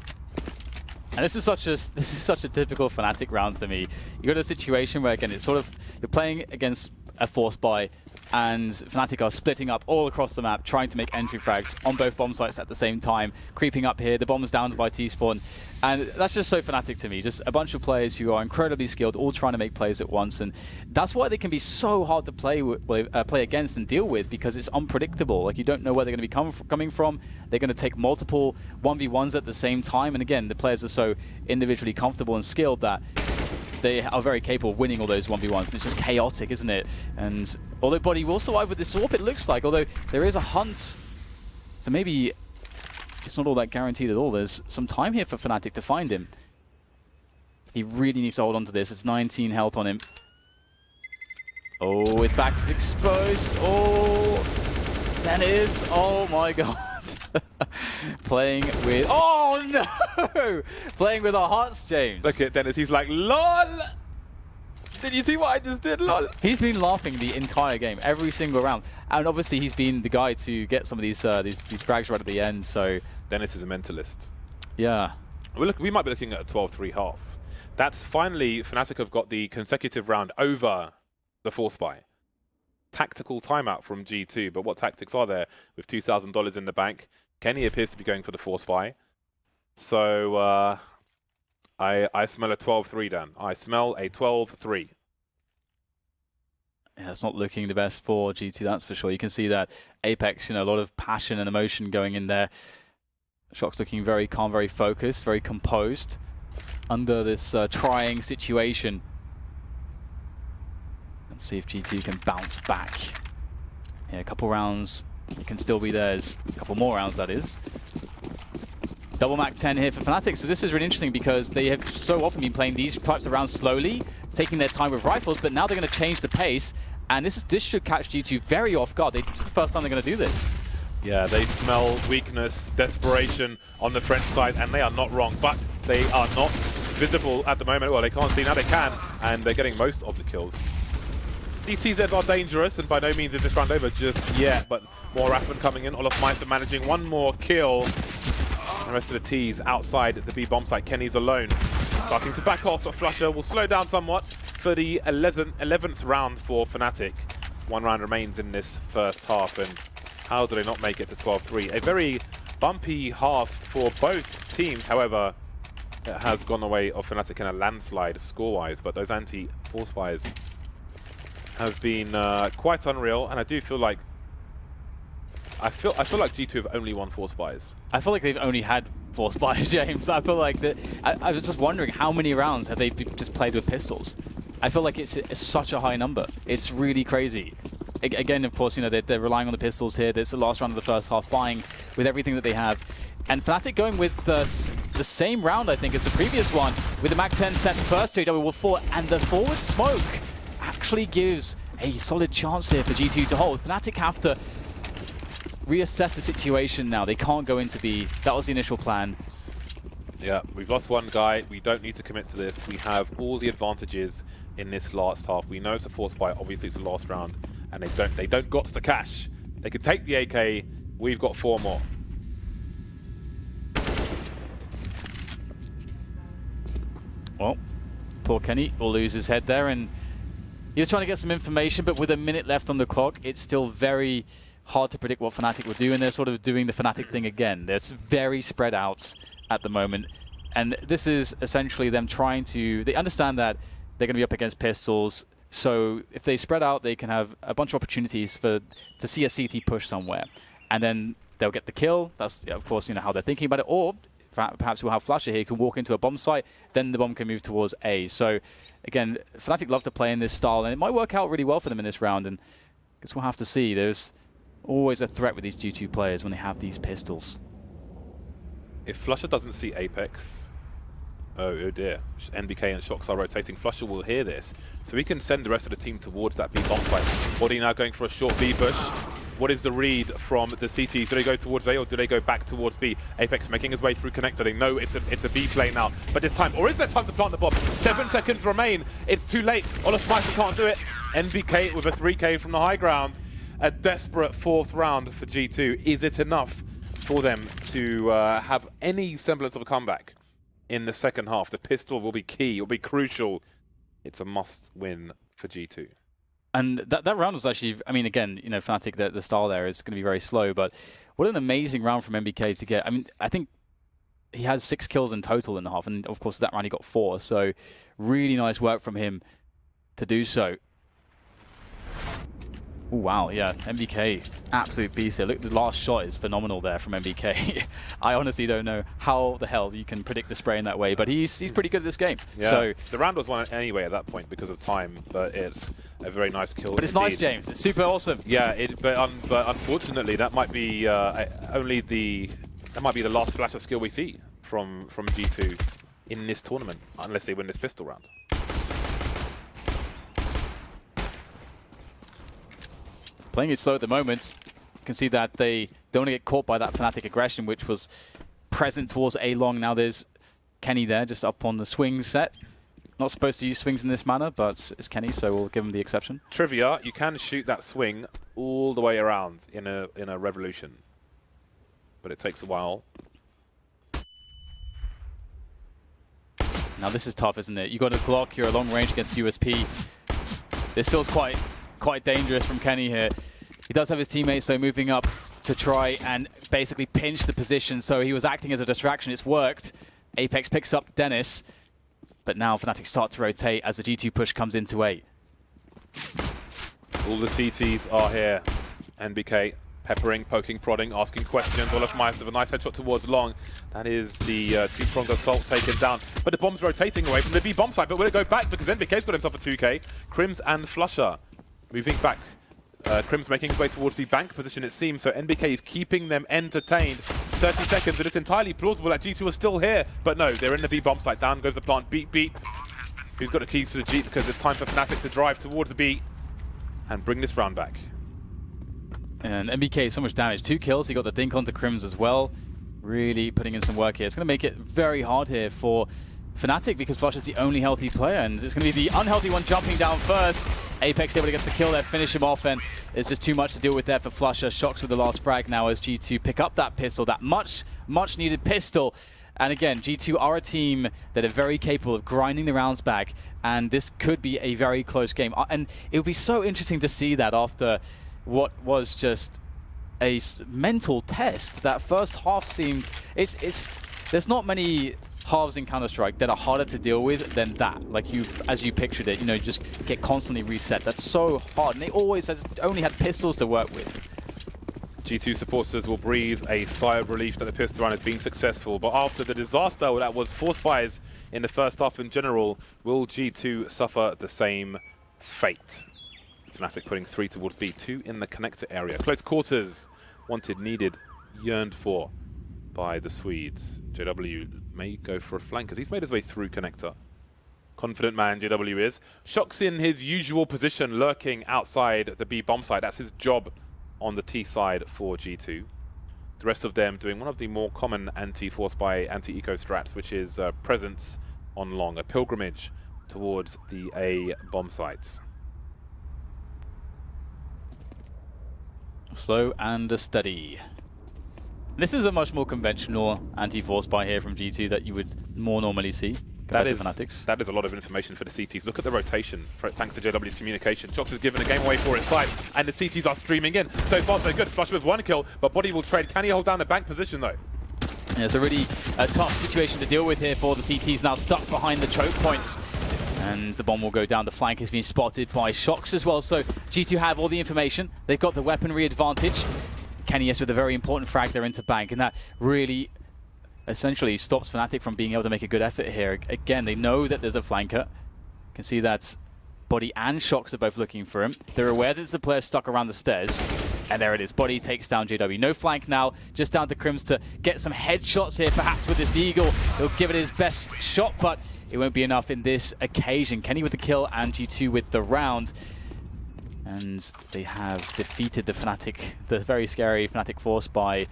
And this is such a typical Fnatic round to me. You got a situation where, again, it's sort of, you're playing against a force buy, and Fnatic are splitting up all across the map, trying to make entry frags on both bomb sites at the same time, creeping up here. The bomb's downed by T-Spawn, and that's just so Fnatic to me. Just a bunch of players who are incredibly skilled, all trying to make plays at once, and that's why they can be so hard to play against and deal with, because it's unpredictable. Like, you don't know where they're going to be coming from. They're going to take multiple 1v1s at the same time, and again, the players are so individually comfortable and skilled that they are very capable of winning all those 1v1s. It's just chaotic, isn't it? And although Body will survive with this AWP, it looks like, although there is a hunt, so maybe it's not all that guaranteed at all. There's some time here for Fnatic to find him. He really needs to hold on to this. It's 19 health on him. Oh, his back is exposed. Oh, that is, oh my god. Playing with, oh no! Playing with our hearts, James. Look at Dennis, he's like, LOL! Did you see what I just did, LOL? He's been laughing the entire game, every single round. And obviously he's been the guy to get some of these frags right at the end, so... Dennis is a mentalist. Yeah. We might be looking at a 12-3 half. That's finally, Fnatic have got the consecutive round over the Force Buy. Tactical timeout from G2, but what tactics are there with $2,000 in the bank? Kenny appears to be going for the Force Buy. So I smell a 12-3, Dan. I smell a 12-3. Yeah, it's not looking the best for G2, that's for sure. You can see that Apex, a lot of passion and emotion going in there. Shock's looking very calm, very focused, very composed under this trying situation. Let's see if G2 can bounce back. Yeah, a couple rounds, it can still be theirs. A couple more rounds, that is. Double Mac 10 here for Fnatic. So this is really interesting because they have so often been playing these types of rounds slowly, taking their time with rifles, but now they're going to change the pace. And this should catch G2 very off guard. This is the first time they're going to do this. Yeah, they smell weakness, desperation on the French side, and they are not wrong, but they are not visible at the moment. Well, they can't see, now they can, and they're getting most of the kills. These CZs are dangerous, and by no means is this round over just yet, but more harassment coming in. Olofmeister managing one more kill. The rest of the T's outside the B bomb site. Kenny's alone. Starting to back off, but Flusher will slow down somewhat for the 11th round for Fnatic. 1 round remains in this first half, and how do they not make it to 12-3? A very bumpy half for both teams, however, it has gone the way of Fnatic in a landslide score-wise, but those anti-force buys have been quite unreal, and I do feel like I feel like G2 have only won force buys. I feel like they've only had force buys, James. I feel like that. I was just wondering how many rounds have they just played with pistols. I feel like it's such a high number. It's really crazy. Again, of course, they're relying on the pistols here. It's the last round of the first half, buying with everything that they have. And Fnatic going with the same round, I think, as the previous one, with the Mac 10 set first, JW will fall, and the forward smoke actually gives a solid chance here for G2 to hold. Fnatic have to reassess the situation now. They can't go into B. That was the initial plan. Yeah, we've lost one guy. We don't need to commit to this. We have all the advantages in this last half. We know it's a force buy. Obviously, it's the last round, and they don't got to cash. They could take the AK. We've got 4 more. Well, poor Kenny will lose his head there, and he was trying to get some information, but with a minute left on the clock, it's still very hard to predict what Fnatic will do, and they're sort of doing the Fnatic thing again. They're very spread out at the moment, and this is essentially them trying to... They understand that they're going to be up against pistols, so if they spread out, they can have a bunch of opportunities to see a CT push somewhere, and then they'll get the kill. That's, of course, how they're thinking about it, or perhaps we'll have Flusher here who can walk into a bomb site, then the bomb can move towards A. So, again, Fnatic love to play in this style, and it might work out really well for them in this round, and I guess we'll have to see. There's always a threat with these G2 players when they have these pistols. If Flusher doesn't see Apex, Oh dear. NBK and Shox are rotating. Flusher will hear this, so he can send the rest of the team towards that B bomb site. Body now going for a short B push. What is the read from the CTs? Do they go towards A or do they go back towards B? Apex making his way through connector. They know it's a B play now, but there's time. Or is there time to plant the bomb? 7 seconds remain. It's too late. Olofsmeister can't do it. NBK with a 3K from the high ground. A desperate 4th round for G2. Is it enough for them to have any semblance of a comeback in the second half? The pistol will be key. It will be crucial. It's a must-win for G2. And that round was actually, I mean, again, you know, Fnatic, the style there is going to be very slow, but what an amazing round from MBK to get. I mean, I think he has 6 kills in total in the half, and of course that round he got 4, so really nice work from him to do so. Oh, wow, yeah, MBK, absolute beast there. Look, the last shot is phenomenal there from MBK. I honestly don't know how the hell you can predict the spray in that way, but he's pretty good at this game. Yeah. So the round was won anyway at that point because of time, but it's a very nice kill. But it's nice, James. It's super awesome. Yeah, but unfortunately, that might be that might be the last flash of skill we see from G2 in this tournament, unless they win this pistol round. Playing it slow at the moment. You can see that they don't want to get caught by that Fnatic aggression, which was present towards A long. Now there's Kenny there, just up on the swing set. Not supposed to use swings in this manner, but it's Kenny, so we'll give him the exception. Trivia, you can shoot that swing all the way around in a revolution, but it takes a while. Now this is tough, isn't it? You got a Glock, you're a long range against USP. This feels quite dangerous from Kenny here. He does have his teammates, so moving up to try and basically pinch the position, so he was acting as a distraction. It's worked. Apex picks up Dennis. But now Fnatic start to rotate as the G2 push comes into A. All the CTs are here. NBK peppering, poking, prodding, asking questions. Olofsmeister with a nice headshot towards long. That is the two-pronged assault taken down. But the bomb's rotating away from the B bomb site. But will it go back? Because NBK's got himself a 2K. Crims and Flusher moving back. Crims making his way towards the bank position, it seems, so NBK is keeping them entertained. 30 seconds, and it's entirely plausible that G2 are still here, but no, they're in the B bomb site. Down goes the plant. Beat. Who's got the keys to the Jeep? Because it's time for Fnatic to drive towards the B and bring this round back. And NBK, so much damage. 2 kills, he got the dink onto Crims as well. Really putting in some work here. It's going to make it very hard here for Fnatic because Flush is the only healthy player, and it's going to be the unhealthy one jumping down first. Apex able to get the kill there, finish him off, and it's just too much to deal with there for Flusher. Shox with the last frag now as G2 pick up that pistol, that much needed pistol. And again, G2 are a team that are very capable of grinding the rounds back, and this could be a very close game. And it would be so interesting to see that after what was just a mental test. That first half seemed... There's not many halves in Counter-Strike that are harder to deal with than that. Like as you pictured it, you know, just get constantly reset. That's so hard, and they always only had pistols to work with. G2 supporters will breathe a sigh of relief that the pistol run has been successful, but after the disaster that was Force Buys in the first half in general, will G2 suffer the same fate? Fnatic putting 3 towards B, 2 in the connector area. Close quarters, wanted, needed, yearned for by the Swedes. JW may go for a flank as he's made his way through connector. Confident man JW is. Shox in his usual position, lurking outside the B bomb site. That's his job on the T side for G2. The rest of them doing one of the more common anti-force by anti-eco strats, which is presence on long, a pilgrimage towards the A bomb sites. Slow and steady. This is a much more conventional anti-force buy here from G2 that you would more normally see compared to Fanatics. That is a lot of information for the CTs. Look at the rotation, thanks to JW's communication. Shox has given a game away for his side, and the CTs are streaming in. So far, so good. Flush with 1 kill, but Body will trade. Can he hold down the bank position, though? Yeah, it's a really tough situation to deal with here for the CTs, now stuck behind the choke points. And the bomb will go down. The flank has been spotted by Shox as well. So G2 have all the information. They've got the weaponry advantage. Kenny with a very important frag there into bank, and that really essentially stops Fnatic from being able to make a good effort here. Again, they know that there's a flanker. You can see that Body and Shocks are both looking for him. They're aware that there's a player stuck around the stairs. And there it is. Body takes down JW. No flank now. Just down to Crims to get some headshots here. Perhaps with this Deagle, he'll give it his best shot, but it won't be enough in this occasion. Kenny with the kill and G2 with the round. And they have defeated the Fnatic, the very scary Fnatic force by...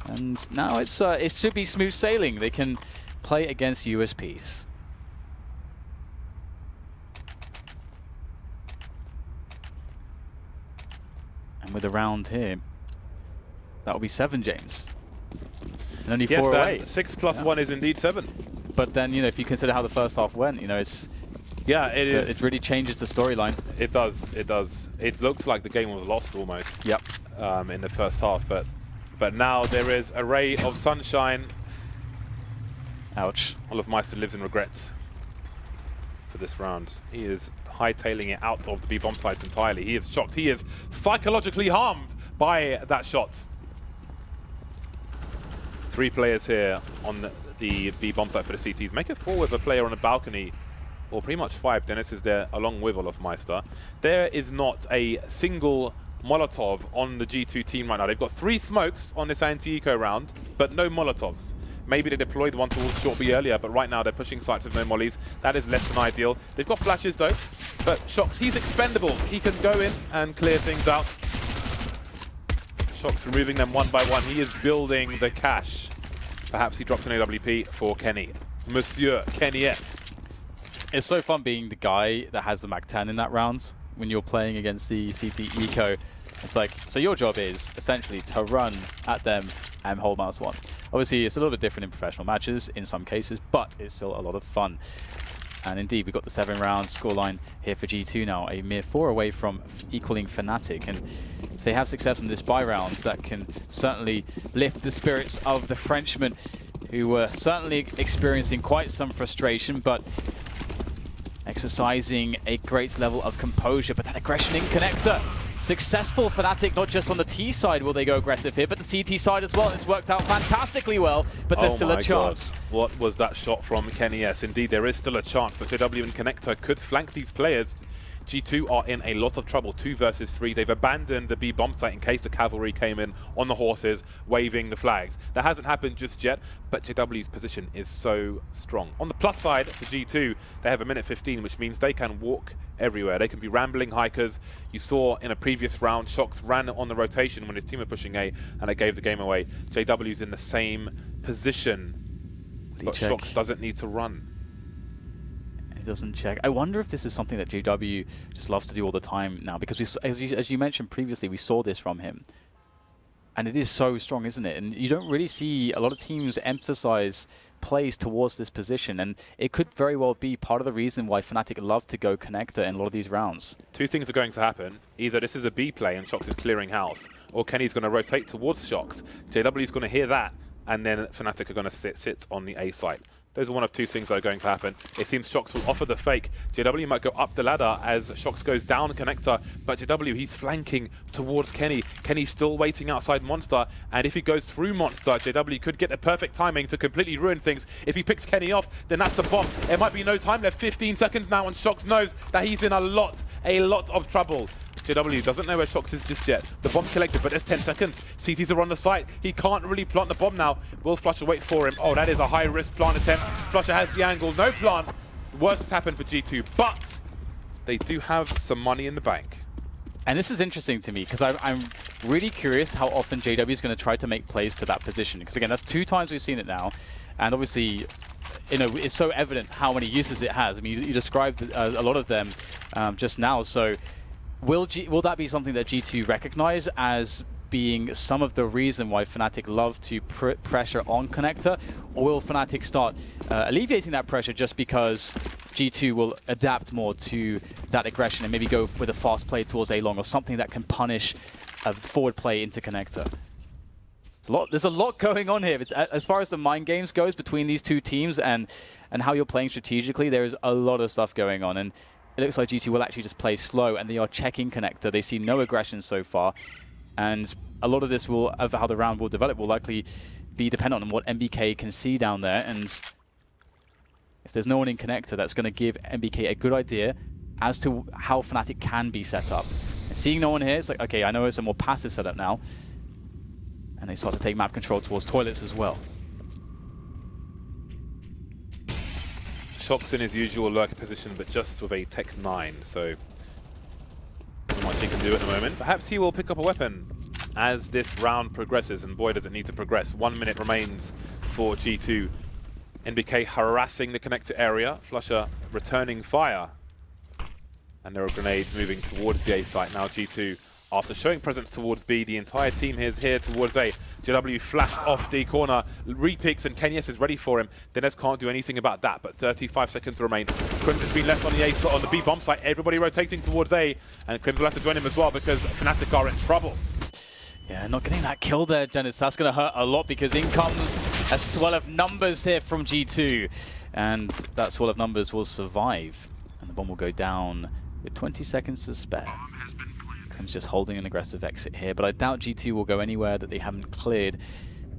And now it should be smooth sailing. They can play against USPs. And with a round here, that will be 7, James. And only 4 away. 6 plus 1 is indeed 7. But then, you know, if you consider how the first half went, you know, it's... Yeah, it is. It really changes the storyline. It does. It does. It looks like the game was lost almost. Yep. In the first half, but now there is a ray of sunshine. Ouch. Olofmeister lives in regrets for this round. He is hightailing it out of the B bomb sites entirely. He is shocked. He is psychologically harmed by that shot. 3 players here on the B bomb site for the CTs. Make it 4 with a player on a balcony, or pretty much 5. Dennis is there along with Olofmeister. There is not a single Molotov on the G2 team right now. They've got 3 smokes on this anti-eco round, but no Molotovs. Maybe they deployed one towards short B earlier, but right now they're pushing sites with no mollies. That is less than ideal. They've got flashes though, but Shocks, he's expendable. He can go in and clear things out. Shocks removing them one by one. He is building the cash. Perhaps he drops an AWP for Kenny. Monsieur Kenny S. It's so fun being the guy that has the Mag 10 in that round when you're playing against the CT Eco. It's like, so your job is essentially to run at them and hold -1. Obviously, it's a little bit different in professional matches in some cases, but it's still a lot of fun. And indeed, we've got the 7 rounds scoreline here for G2 now, a mere 4 away from equaling Fnatic. And if they have success on this buy rounds, that can certainly lift the spirits of the Frenchmen, who were certainly experiencing quite some frustration, but exercising a great level of composure. But that aggression in connector. Successful Fnatic, not just on the T side will they go aggressive here, but the CT side as well. It's worked out fantastically well, but there's still a chance. God. What was that shot from Kenny S? Indeed, there is still a chance, but JW and Connector could flank these players. G2 are in a lot of trouble, 2 versus 3. They've abandoned the B bomb site in case the cavalry came in on the horses, waving the flags. That hasn't happened just yet, but JW's position is so strong. On the plus side for G2, they have a minute 15, which means they can walk everywhere. They can be rambling hikers. You saw in a previous round, Shocks ran on the rotation when his team were pushing A, and it gave the game away. JW's in the same position, but Shocks doesn't need to run. Doesn't check. I wonder if this is something that JW just loves to do all the time now, because as you mentioned previously, we saw this from him. And it is so strong, isn't it? And you don't really see a lot of teams emphasize plays towards this position, and it could very well be part of the reason why Fnatic love to go connector in a lot of these rounds. 2 things are going to happen. Either this is a B play and Shocks is clearing house, or Kenny's going to rotate towards Shocks. JW's going to hear that, and then Fnatic are going to sit on the A site. Those are one of 2 things that are going to happen. It seems Shocks will offer the fake. JW might go up the ladder as Shocks goes down connector, but JW, he's flanking towards Kenny. Kenny's still waiting outside Monster, and if he goes through Monster, JW could get the perfect timing to completely ruin things. If he picks Kenny off, then that's the bomb. There might be no time left, 15 seconds now, and Shocks knows that he's in a lot of trouble. JW doesn't know where Shocks is just yet. The bomb collected, but there's 10 seconds. CTs are on the site. He can't really plant the bomb now. Will Flusher wait for him? Oh, that is a high-risk plant attempt. Flusher has the angle. No plant. The worst has happened for G2, but they do have some money in the bank. And this is interesting to me, because I'm really curious how often JW is going to try to make plays to that position. Because again, that's 2 times we've seen it now. And obviously, you know, it's so evident how many uses it has. I mean, you described a lot of them just now. So will that be something that G2 recognize as being some of the reason why Fnatic love to pressure on connector? Or will Fnatic start alleviating that pressure just because G2 will adapt more to that aggression and maybe go with a fast play towards A-long or something that can punish a forward play into connector? There's a lot going on here. As far as the mind games goes between these 2 teams and how you're playing strategically, there is a lot of stuff going on. And it looks like G2 will actually just play slow, and they are checking connector. They see no aggression so far. And a lot of this of how the round will develop will likely be dependent on what MBK can see down there. And if there's no one in connector, that's going to give MBK a good idea as to how Fnatic can be set up. And seeing no one here, it's like, okay, I know it's a more passive setup now. And they start to take map control towards toilets as well. Shock's in his usual lurker position, but just with a Tech 9, so not much he can do at the moment. Perhaps he will pick up a weapon as this round progresses, and boy does it need to progress. 1 minute remains for G2. NBK harassing the connector area, flusha returning fire. And there are grenades moving towards the A site. Now G2, after showing presence towards B, the entire team is here towards A. JW flashed off the corner, repicks, and Kenyes is ready for him. Denez can't do anything about that, but 35 seconds remain. Crims has been left on the A slot on the B bomb site. Everybody rotating towards A, and Crims will have to join him as well because Fnatic are in trouble. Yeah, not getting that kill there, Dennis. That's going to hurt a lot because in comes a swell of numbers here from G2. And that swell of numbers will survive. And the bomb will go down with 20 seconds to spare. Crims just holding an aggressive exit here, but I doubt G2 will go anywhere that they haven't cleared.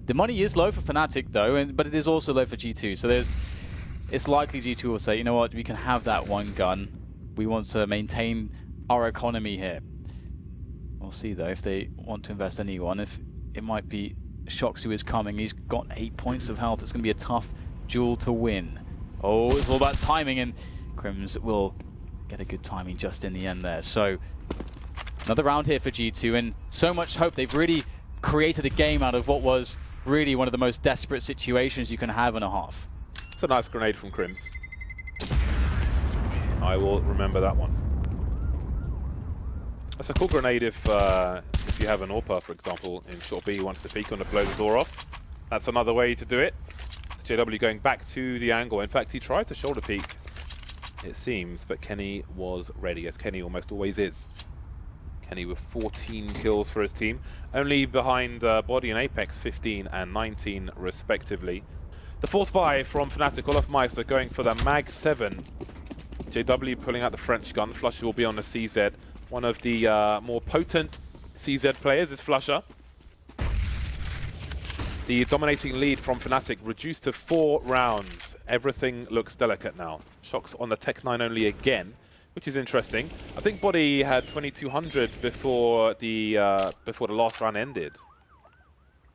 The money is low for Fnatic though, but it is also low for G2. So it's likely G2 will say, you know what, we can have that one gun. We want to maintain our economy here. We'll see though if they want to invest anyone. If it might be Shox who is coming. He's got 8 points of health. It's going to be a tough duel to win. Oh, it's all about timing, and Crims will get a good timing just in the end there. So another round here for G2, and so much hope. They've really created a game out of what was really one of the most desperate situations you can have in a half. It's a nice grenade from Crims. I will remember that one. That's a cool grenade if you have an AWP, for example, in short B, wants to peek on to blow the door off. That's another way to do it. JW going back to the angle. In fact, he tried to shoulder peek, it seems, but Kenny was ready, as Kenny almost always is. Kenny with 14 kills for his team, only behind Body and Apex, 15 and 19 respectively. The force buy from Fnatic, Olaf Meister going for the Mag 7. JW pulling out the French gun. flusha will be on the CZ. One of the more potent CZ players is flusha. The dominating lead from Fnatic reduced to 4 rounds. Everything looks delicate now. Shox on the Tech 9 only again, which is interesting. I think Body had 2200 before the last round ended.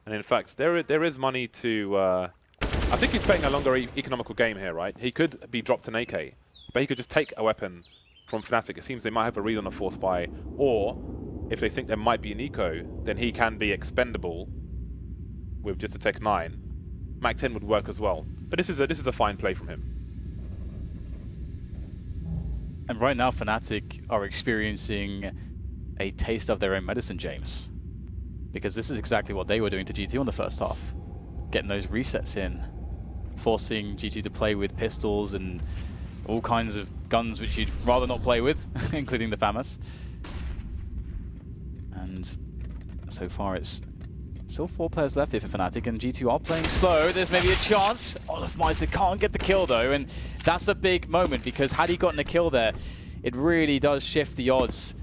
And in fact, there is money to... I think he's playing a longer economical game here, right? He could be dropped an AK, but he could just take a weapon from Fnatic. It seems they might have a read on a force buy, or if they think there might be an eco, then he can be expendable with just a Tech 9. Mac 10 would work as well, but this is a fine play from him. And right now, Fnatic are experiencing a taste of their own medicine, James, because this is exactly what they were doing to G2 on the first half, getting those resets in, forcing G2 to play with pistols and all kinds of guns which you'd rather not play with, including the FAMAS. And so far it's still 4 players left here for Fnatic, and G2 are playing slow. There's maybe a chance. Olaf Meister can't get the kill though, and that's a big moment, because had he gotten a kill there, it really does shift the odds.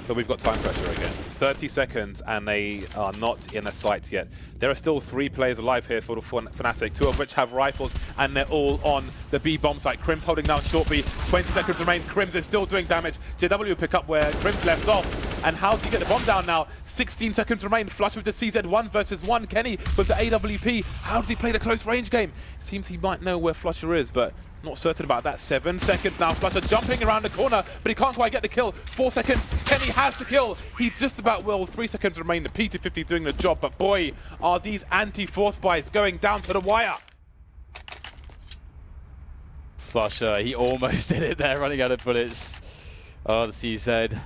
But we've got time pressure again. 30 seconds and they are not in a sight yet. There are still 3 players alive here for the Fnatic, 2 of which have rifles, and they're all on the B bomb site. Crims holding down short B. 20 seconds remain. Crims is still doing damage. JW will pick up where Crims left off. And how do you get the bomb down now? 16 seconds remain. Flush with the CZ1 versus 1. Kenny with the AWP. How does he play the close range game? Seems he might know where flusha is, but not certain about that. 7 seconds now. flusha jumping around the corner, but he can't quite get the kill. 4 seconds. Kenny has the kill. He just about will. 3 seconds remain. The P250 doing the job, but boy, are these anti-force buys going down to the wire. flusha, he almost did it there, running out of bullets. Oh, the CZ.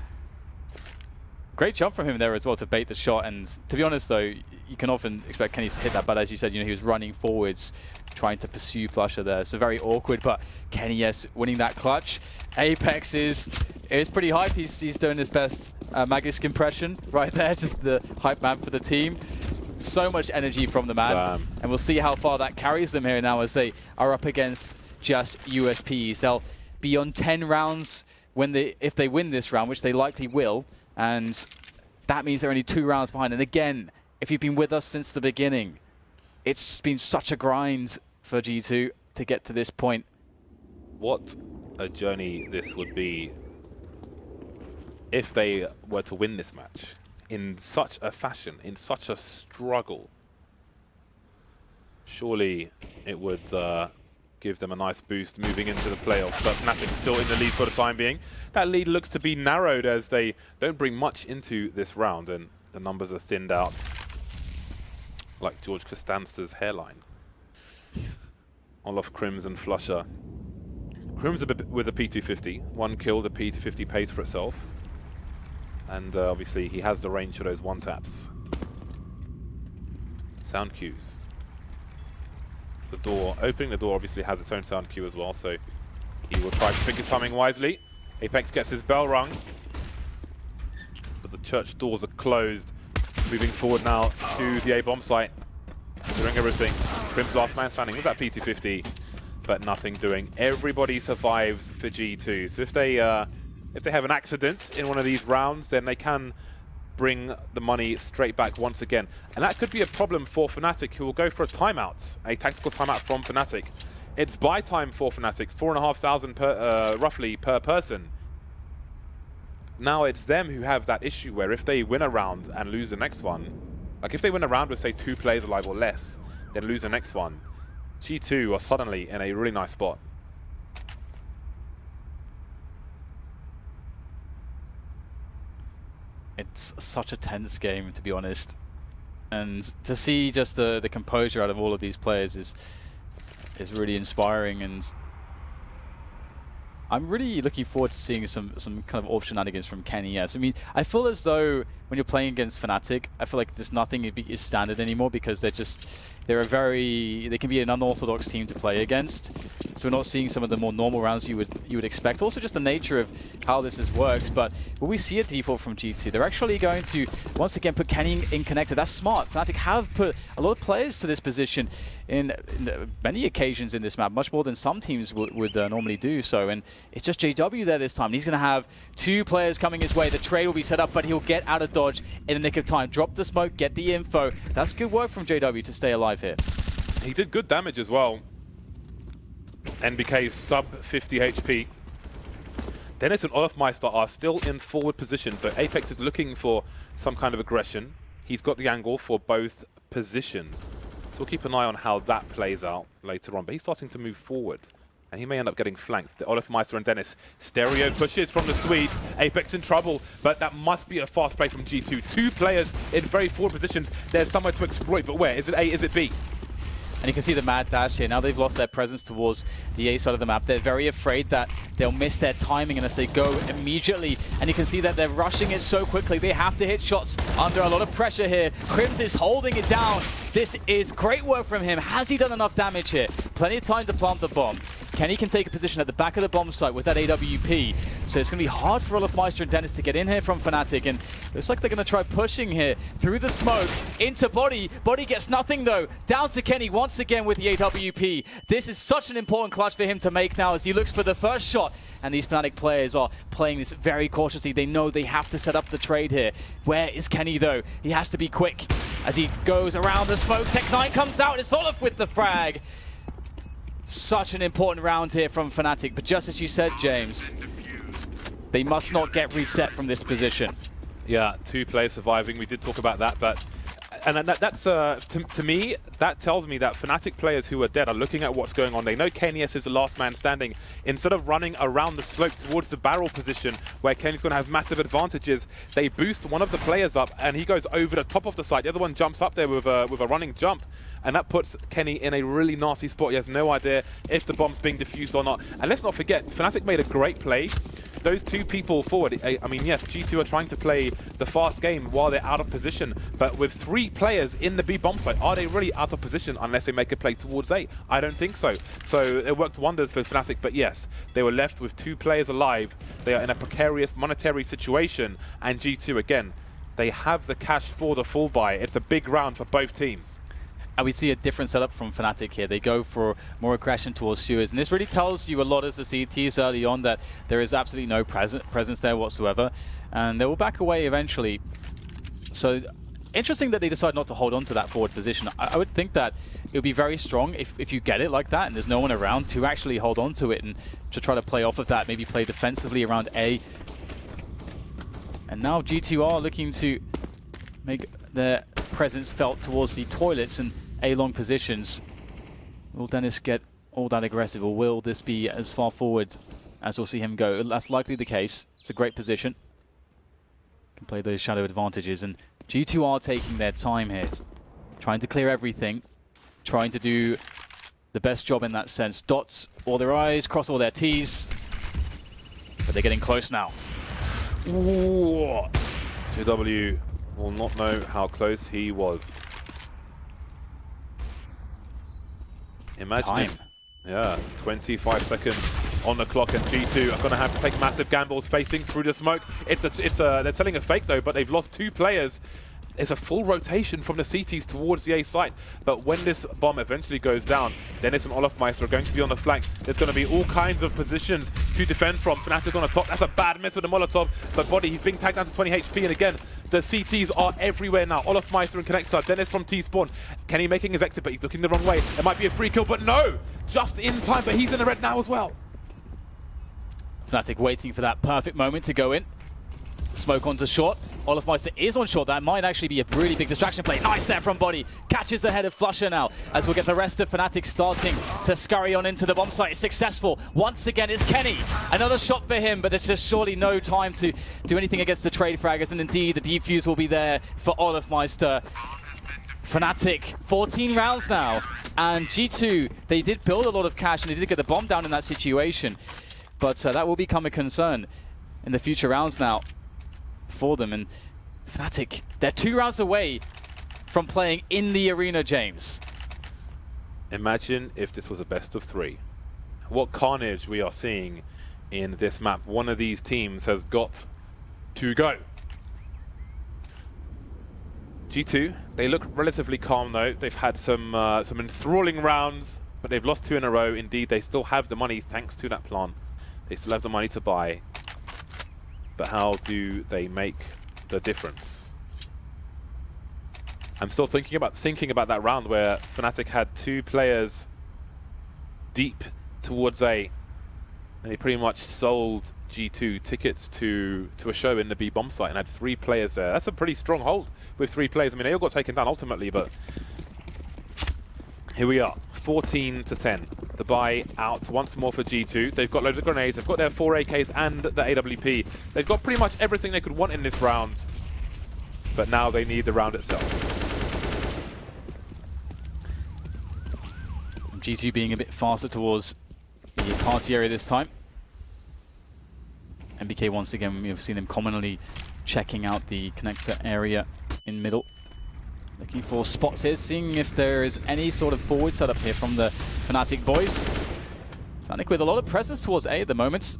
Great job from him there as well to bait the shot, and to be honest though, you can often expect Kenny to hit that, but as you said, he was running forwards, trying to pursue flusha there, so very awkward, but Kenny, yes, winning that clutch. Apex is pretty hype. He's doing his best Magisk impression right there, just the hype man for the team. So much energy from the man. Damn. And we'll see how far that carries them here now as they are up against just USPs. They'll be on 10 rounds if they win this round, which they likely will, and that means they're only 2 rounds behind. And again, if you've been with us since the beginning, it's been such a grind for G2 to get to this point. What a journey this would be if they were to win this match in such a fashion, in such a struggle. Surely it would give them a nice boost moving into the playoffs, but fnatic is still in the lead for the time being. That lead looks to be narrowed as they don't bring much into this round, and the numbers are thinned out like George Costanza's hairline. Olaf, Crims and Flusher. Crims with a P250. One kill, the P250 pays for itself. And obviously he has the range for those one-taps. Sound cues. The door, opening the door obviously has its own sound cue as well, so he will try to pick his timing wisely. Apex gets his bell rung, but the church doors are closed. Moving forward now to the A-bomb site, doing everything. Crim's last man standing with that P250, but nothing doing. Everybody survives for G2, so if they have an accident in one of these rounds, then they can bring the money straight back once again. And that could be a problem for fnatic, who will go for a timeout, a tactical timeout from fnatic. It's buy time for fnatic, 4,500 per, roughly per person. Now it's them who have that issue where if they win a round and lose the next one, like if they win a round with say 2 players alive or less, then lose the next one, G2 are suddenly in a really nice spot. It's such a tense game, to be honest, and to see just the composure out of all of these players is really inspiring, and I'm really looking forward to seeing some kind of AWP shenanigans from Kenny. Yes, I mean, I feel as though when you're playing against fnatic, I feel like there's nothing is standard anymore, because they can be an unorthodox team to play against. So we're not seeing some of the more normal rounds you would expect. Also just the nature of how this has worked. But when we see a default from G2, they're actually going to once again put Kenny in connector. That's smart. fnatic have put a lot of players to this position in many occasions in this map, much more than some teams would normally do so. And it's just JW there this time. And he's going to have 2 players coming his way. The trade will be set up, but he'll get out of dodge in the nick of time. Drop the smoke, get the info. That's good work from JW to stay alive here. He did good damage as well. NBK's sub 50 HP. Dennis and Olafmeister are still in forward position, so Apex is looking for some kind of aggression. He's got the angle for both positions. So we'll keep an eye on how that plays out later on. But he's starting to move forward, and he may end up getting flanked. The Olafmeister and Dennis. Stereo pushes from the Swede. Apex in trouble, but that must be a fast play from G2. 2 players in very forward positions. There's somewhere to exploit, but where? Is it A, is it B? And you can see the mad dash here. Now they've lost their presence towards the A side of the map. They're very afraid that they'll miss their timing unless they go immediately. And you can see that they're rushing it so quickly. They have to hit shots under a lot of pressure here. Crims is holding it down. This is great work from him. Has he done enough damage here? Plenty of time to plant the bomb. Kenny can take a position at the back of the bomb site with that AWP. So it's going to be hard for Olafmeister and Dennis to get in here from fnatic. And looks like they're going to try pushing here through the smoke into Body. Body gets nothing though. Down to Kenny once again with the AWP. This is such an important clutch for him to make now as he looks for the first shot. And these fnatic players are playing this very cautiously. They know they have to set up the trade here. Where is Kenny though? He has to be quick as he goes around the smoke. Tech9 comes out. It's Olaf with the frag. Such an important round here from fnatic. But just as you said, James, they must not get reset from this position. Yeah, 2 players surviving. We did talk about that, but that's to me, that tells me that fnatic players who are dead are looking at what's going on. They know KNES is the last man standing. Instead of running around the slope towards the barrel position where Kenny's going to have massive advantages, they boost one of the players up and he goes over the top of the site. The other one jumps up there with a running jump, and that puts Kenny in a really nasty spot. He has no idea if the bomb's being defused or not. And let's not forget, fnatic made a great play. Those 2 people forward, I mean, yes, G2 are trying to play the fast game while they're out of position, but with 3 players in the B bomb site, are they really out of position unless they make a play towards A? I don't think so. So it worked wonders for fnatic, but yes, they were left with 2 players alive. They are in a precarious monetary situation, and G2, again, they have the cash for the full buy. It's a big round for both teams. And we see a different setup from fnatic here. They go for more aggression towards Sewers. And this really tells you a lot as the CTs early on that there is absolutely no presence there whatsoever. And they will back away eventually. So interesting that they decide not to hold on to that forward position. I would think that it would be very strong if you get it like that and there's no one around to actually hold on to it and to try to play off of that, maybe play defensively around A. And now G2 are looking to make their presence felt towards the toilets and A-long positions. Will Dennis get all that aggressive, or will this be as far forward as we'll see him go? That's likely the case. It's a great position. Can play those shadow advantages, and G2 are taking their time here, trying to clear everything, trying to do the best job in that sense. Dots all their I's, cross all their T's, but they're getting close now. Ooh. JW will not know how close he was. Imagine Time. if, yeah, 25 seconds on the clock, and G2 are going to have to take massive gambles facing through the smoke. They're selling a fake though, but they've lost 2 players. It's a full rotation from the CTs towards the A site, but when this bomb eventually goes down, Dennis and Olofmeister are going to be on the flank. There's going to be all kinds of positions to defend from. fnatic on the top, that's a bad miss with the Molotov, but Body, he's being tagged down to 20 HP, and again, the CTs are everywhere now. Olofmeister and Connector, Dennis from T-Spawn. Kenny making his exit, but he's looking the wrong way. It might be a free kill, but no! Just in time, but he's in the red now as well. fnatic waiting for that perfect moment to go in. Smoke onto short. Olofmeister is on short. That might actually be a really big distraction play. Nice there from Body. Catches the head of flusha now, as we'll get the rest of fnatic starting to scurry on into the bomb site. It's successful. Once again is Kenny. Another shot for him, but there's just surely no time to do anything against the trade fraggers. And indeed, the defuse will be there for Olofmeister. fnatic, 14 rounds now. And G2, they did build a lot of cash and they did get the bomb down in that situation. But that will become a concern in the future rounds now for them. And fnatic, they're 2 rounds away from playing in the arena, James. Imagine if this was a best of 3. What carnage we are seeing in this map. One of these teams has got to go. G2, they look relatively calm though. They've had some enthralling rounds, but they've lost 2 in a row. Indeed, they still have the money thanks to that plan. They still have the money to buy. But how do they make the difference? I'm still thinking about that round where fnatic had 2 players deep towards A, and they pretty much sold G2 tickets to a show in the B bomb site and had 3 players there. That's a pretty strong hold with 3 players. I mean, they all got taken down ultimately, but here we are, 14-10. The buy out once more for G2. They've got loads of grenades, they've got their 4 AKs and the AWP. They've got pretty much everything they could want in this round, but now they need the round itself. G2 being a bit faster towards the party area this time. MBK once again, we've seen them commonly checking out the connector area in middle. Looking for spots here, seeing if there is any sort of forward setup here from the fnatic boys. fnatic with a lot of presence towards A at the moment.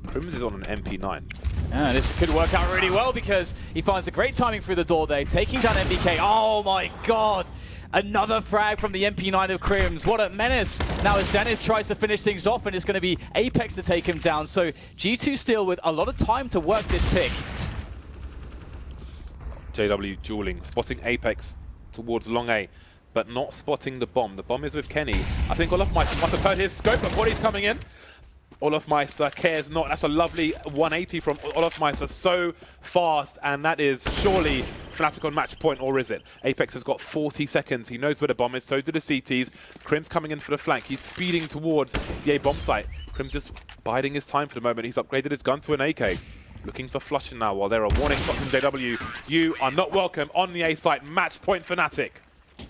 Crims is on an MP9. Yeah, this could work out really well because he finds a great timing through the door there, taking down MBK. Oh my god! Another frag from the MP9 of Crims. What a menace. Now as Dennis tries to finish things off, and it's going to be Apex to take him down. So G2 still with a lot of time to work this pick. JW dueling, spotting Apex towards long A, but not spotting the bomb. The bomb is with Kenny. I think Olofmeister must have heard his scope, but Body's coming in. Olofmeister cares not. That's a lovely 180 from Olofmeister, so fast, and that is surely fnatic on match point, or is it? Apex has got 40 seconds. He knows where the bomb is, so do the CTs. Crims coming in for the flank. He's speeding towards the A bomb site. Crims just biding his time for the moment. He's upgraded his gun to an AK. Looking for flusha now while there are warning shots from JW. You are not welcome on the A site. Match point fnatic.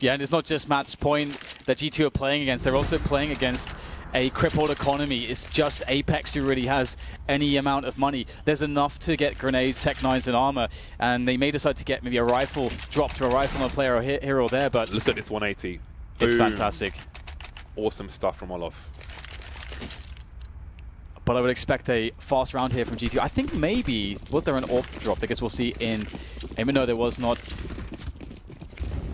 Yeah, and it's not just match point that G2 are playing against. They're also playing against a crippled economy. It's just Apex who really has any amount of money. There's enough to get grenades, Tech 9s, and armor, and they may decide to get maybe a rifle, drop to a rifle on a player here or there, but look at this 180. It's Boom. fantastic. Awesome stuff from Olof. But I would expect a fast round here from G2. I think maybe, was there an AWP drop? I guess we'll see in Aim. No, there was not.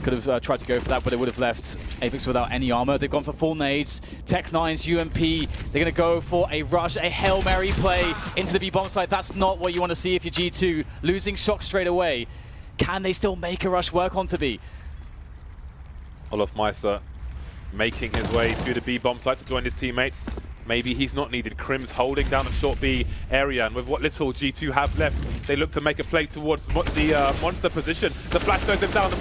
Could have tried to go for that, but it would have left Apex without any armor. They've gone for full nades, Tech 9s, UMP. They're going to go for a rush, a Hail Mary play into the B bomb site. That's not what you want to see if you're G2. Losing shock straight away can they still make a rush work onto B? Olaf Meister making his way through the B bomb site to join his teammates. Maybe he's not needed. Krim's holding down the short B area, and with what little G2 have left, they look to make a play towards the monster position. The flash goes him down, the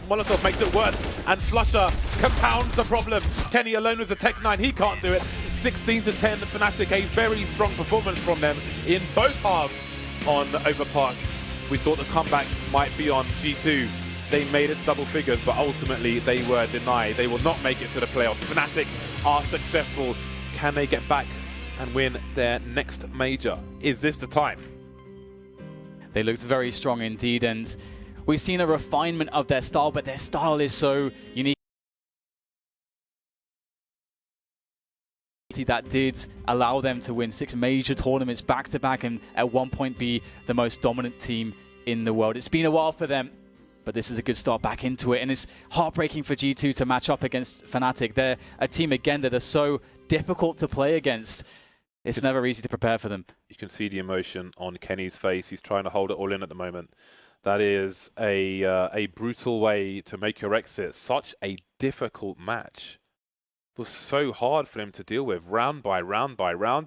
Molotov makes it worse, and Flusher compounds the problem. Kenny alone with a Tech 9, he can't do it. 16 to 10, Fnatic, a very strong performance from them in both halves on Overpass. We thought the comeback might be on G2. They made it double figures, but ultimately they were denied. They will not make it to the playoffs. Fnatic are successful. Can they get back and win their next major? Is this the time? They looked very strong indeed, and we've seen a refinement of their style, but their style is so unique. That did allow them to win 6 major tournaments back-to-back and at one point be the most dominant team in the world. It's been a while for them, but this is a good start back into it, and it's heartbreaking for G2 to match up against Fnatic. They're a team, again, that are so difficult to play against. It's never easy to prepare for them. You can see the emotion on Kenny's face. He's trying to hold it all in at the moment. That is a brutal way to make your exit. Such a difficult match. It was so hard for him to deal with, round by round by round.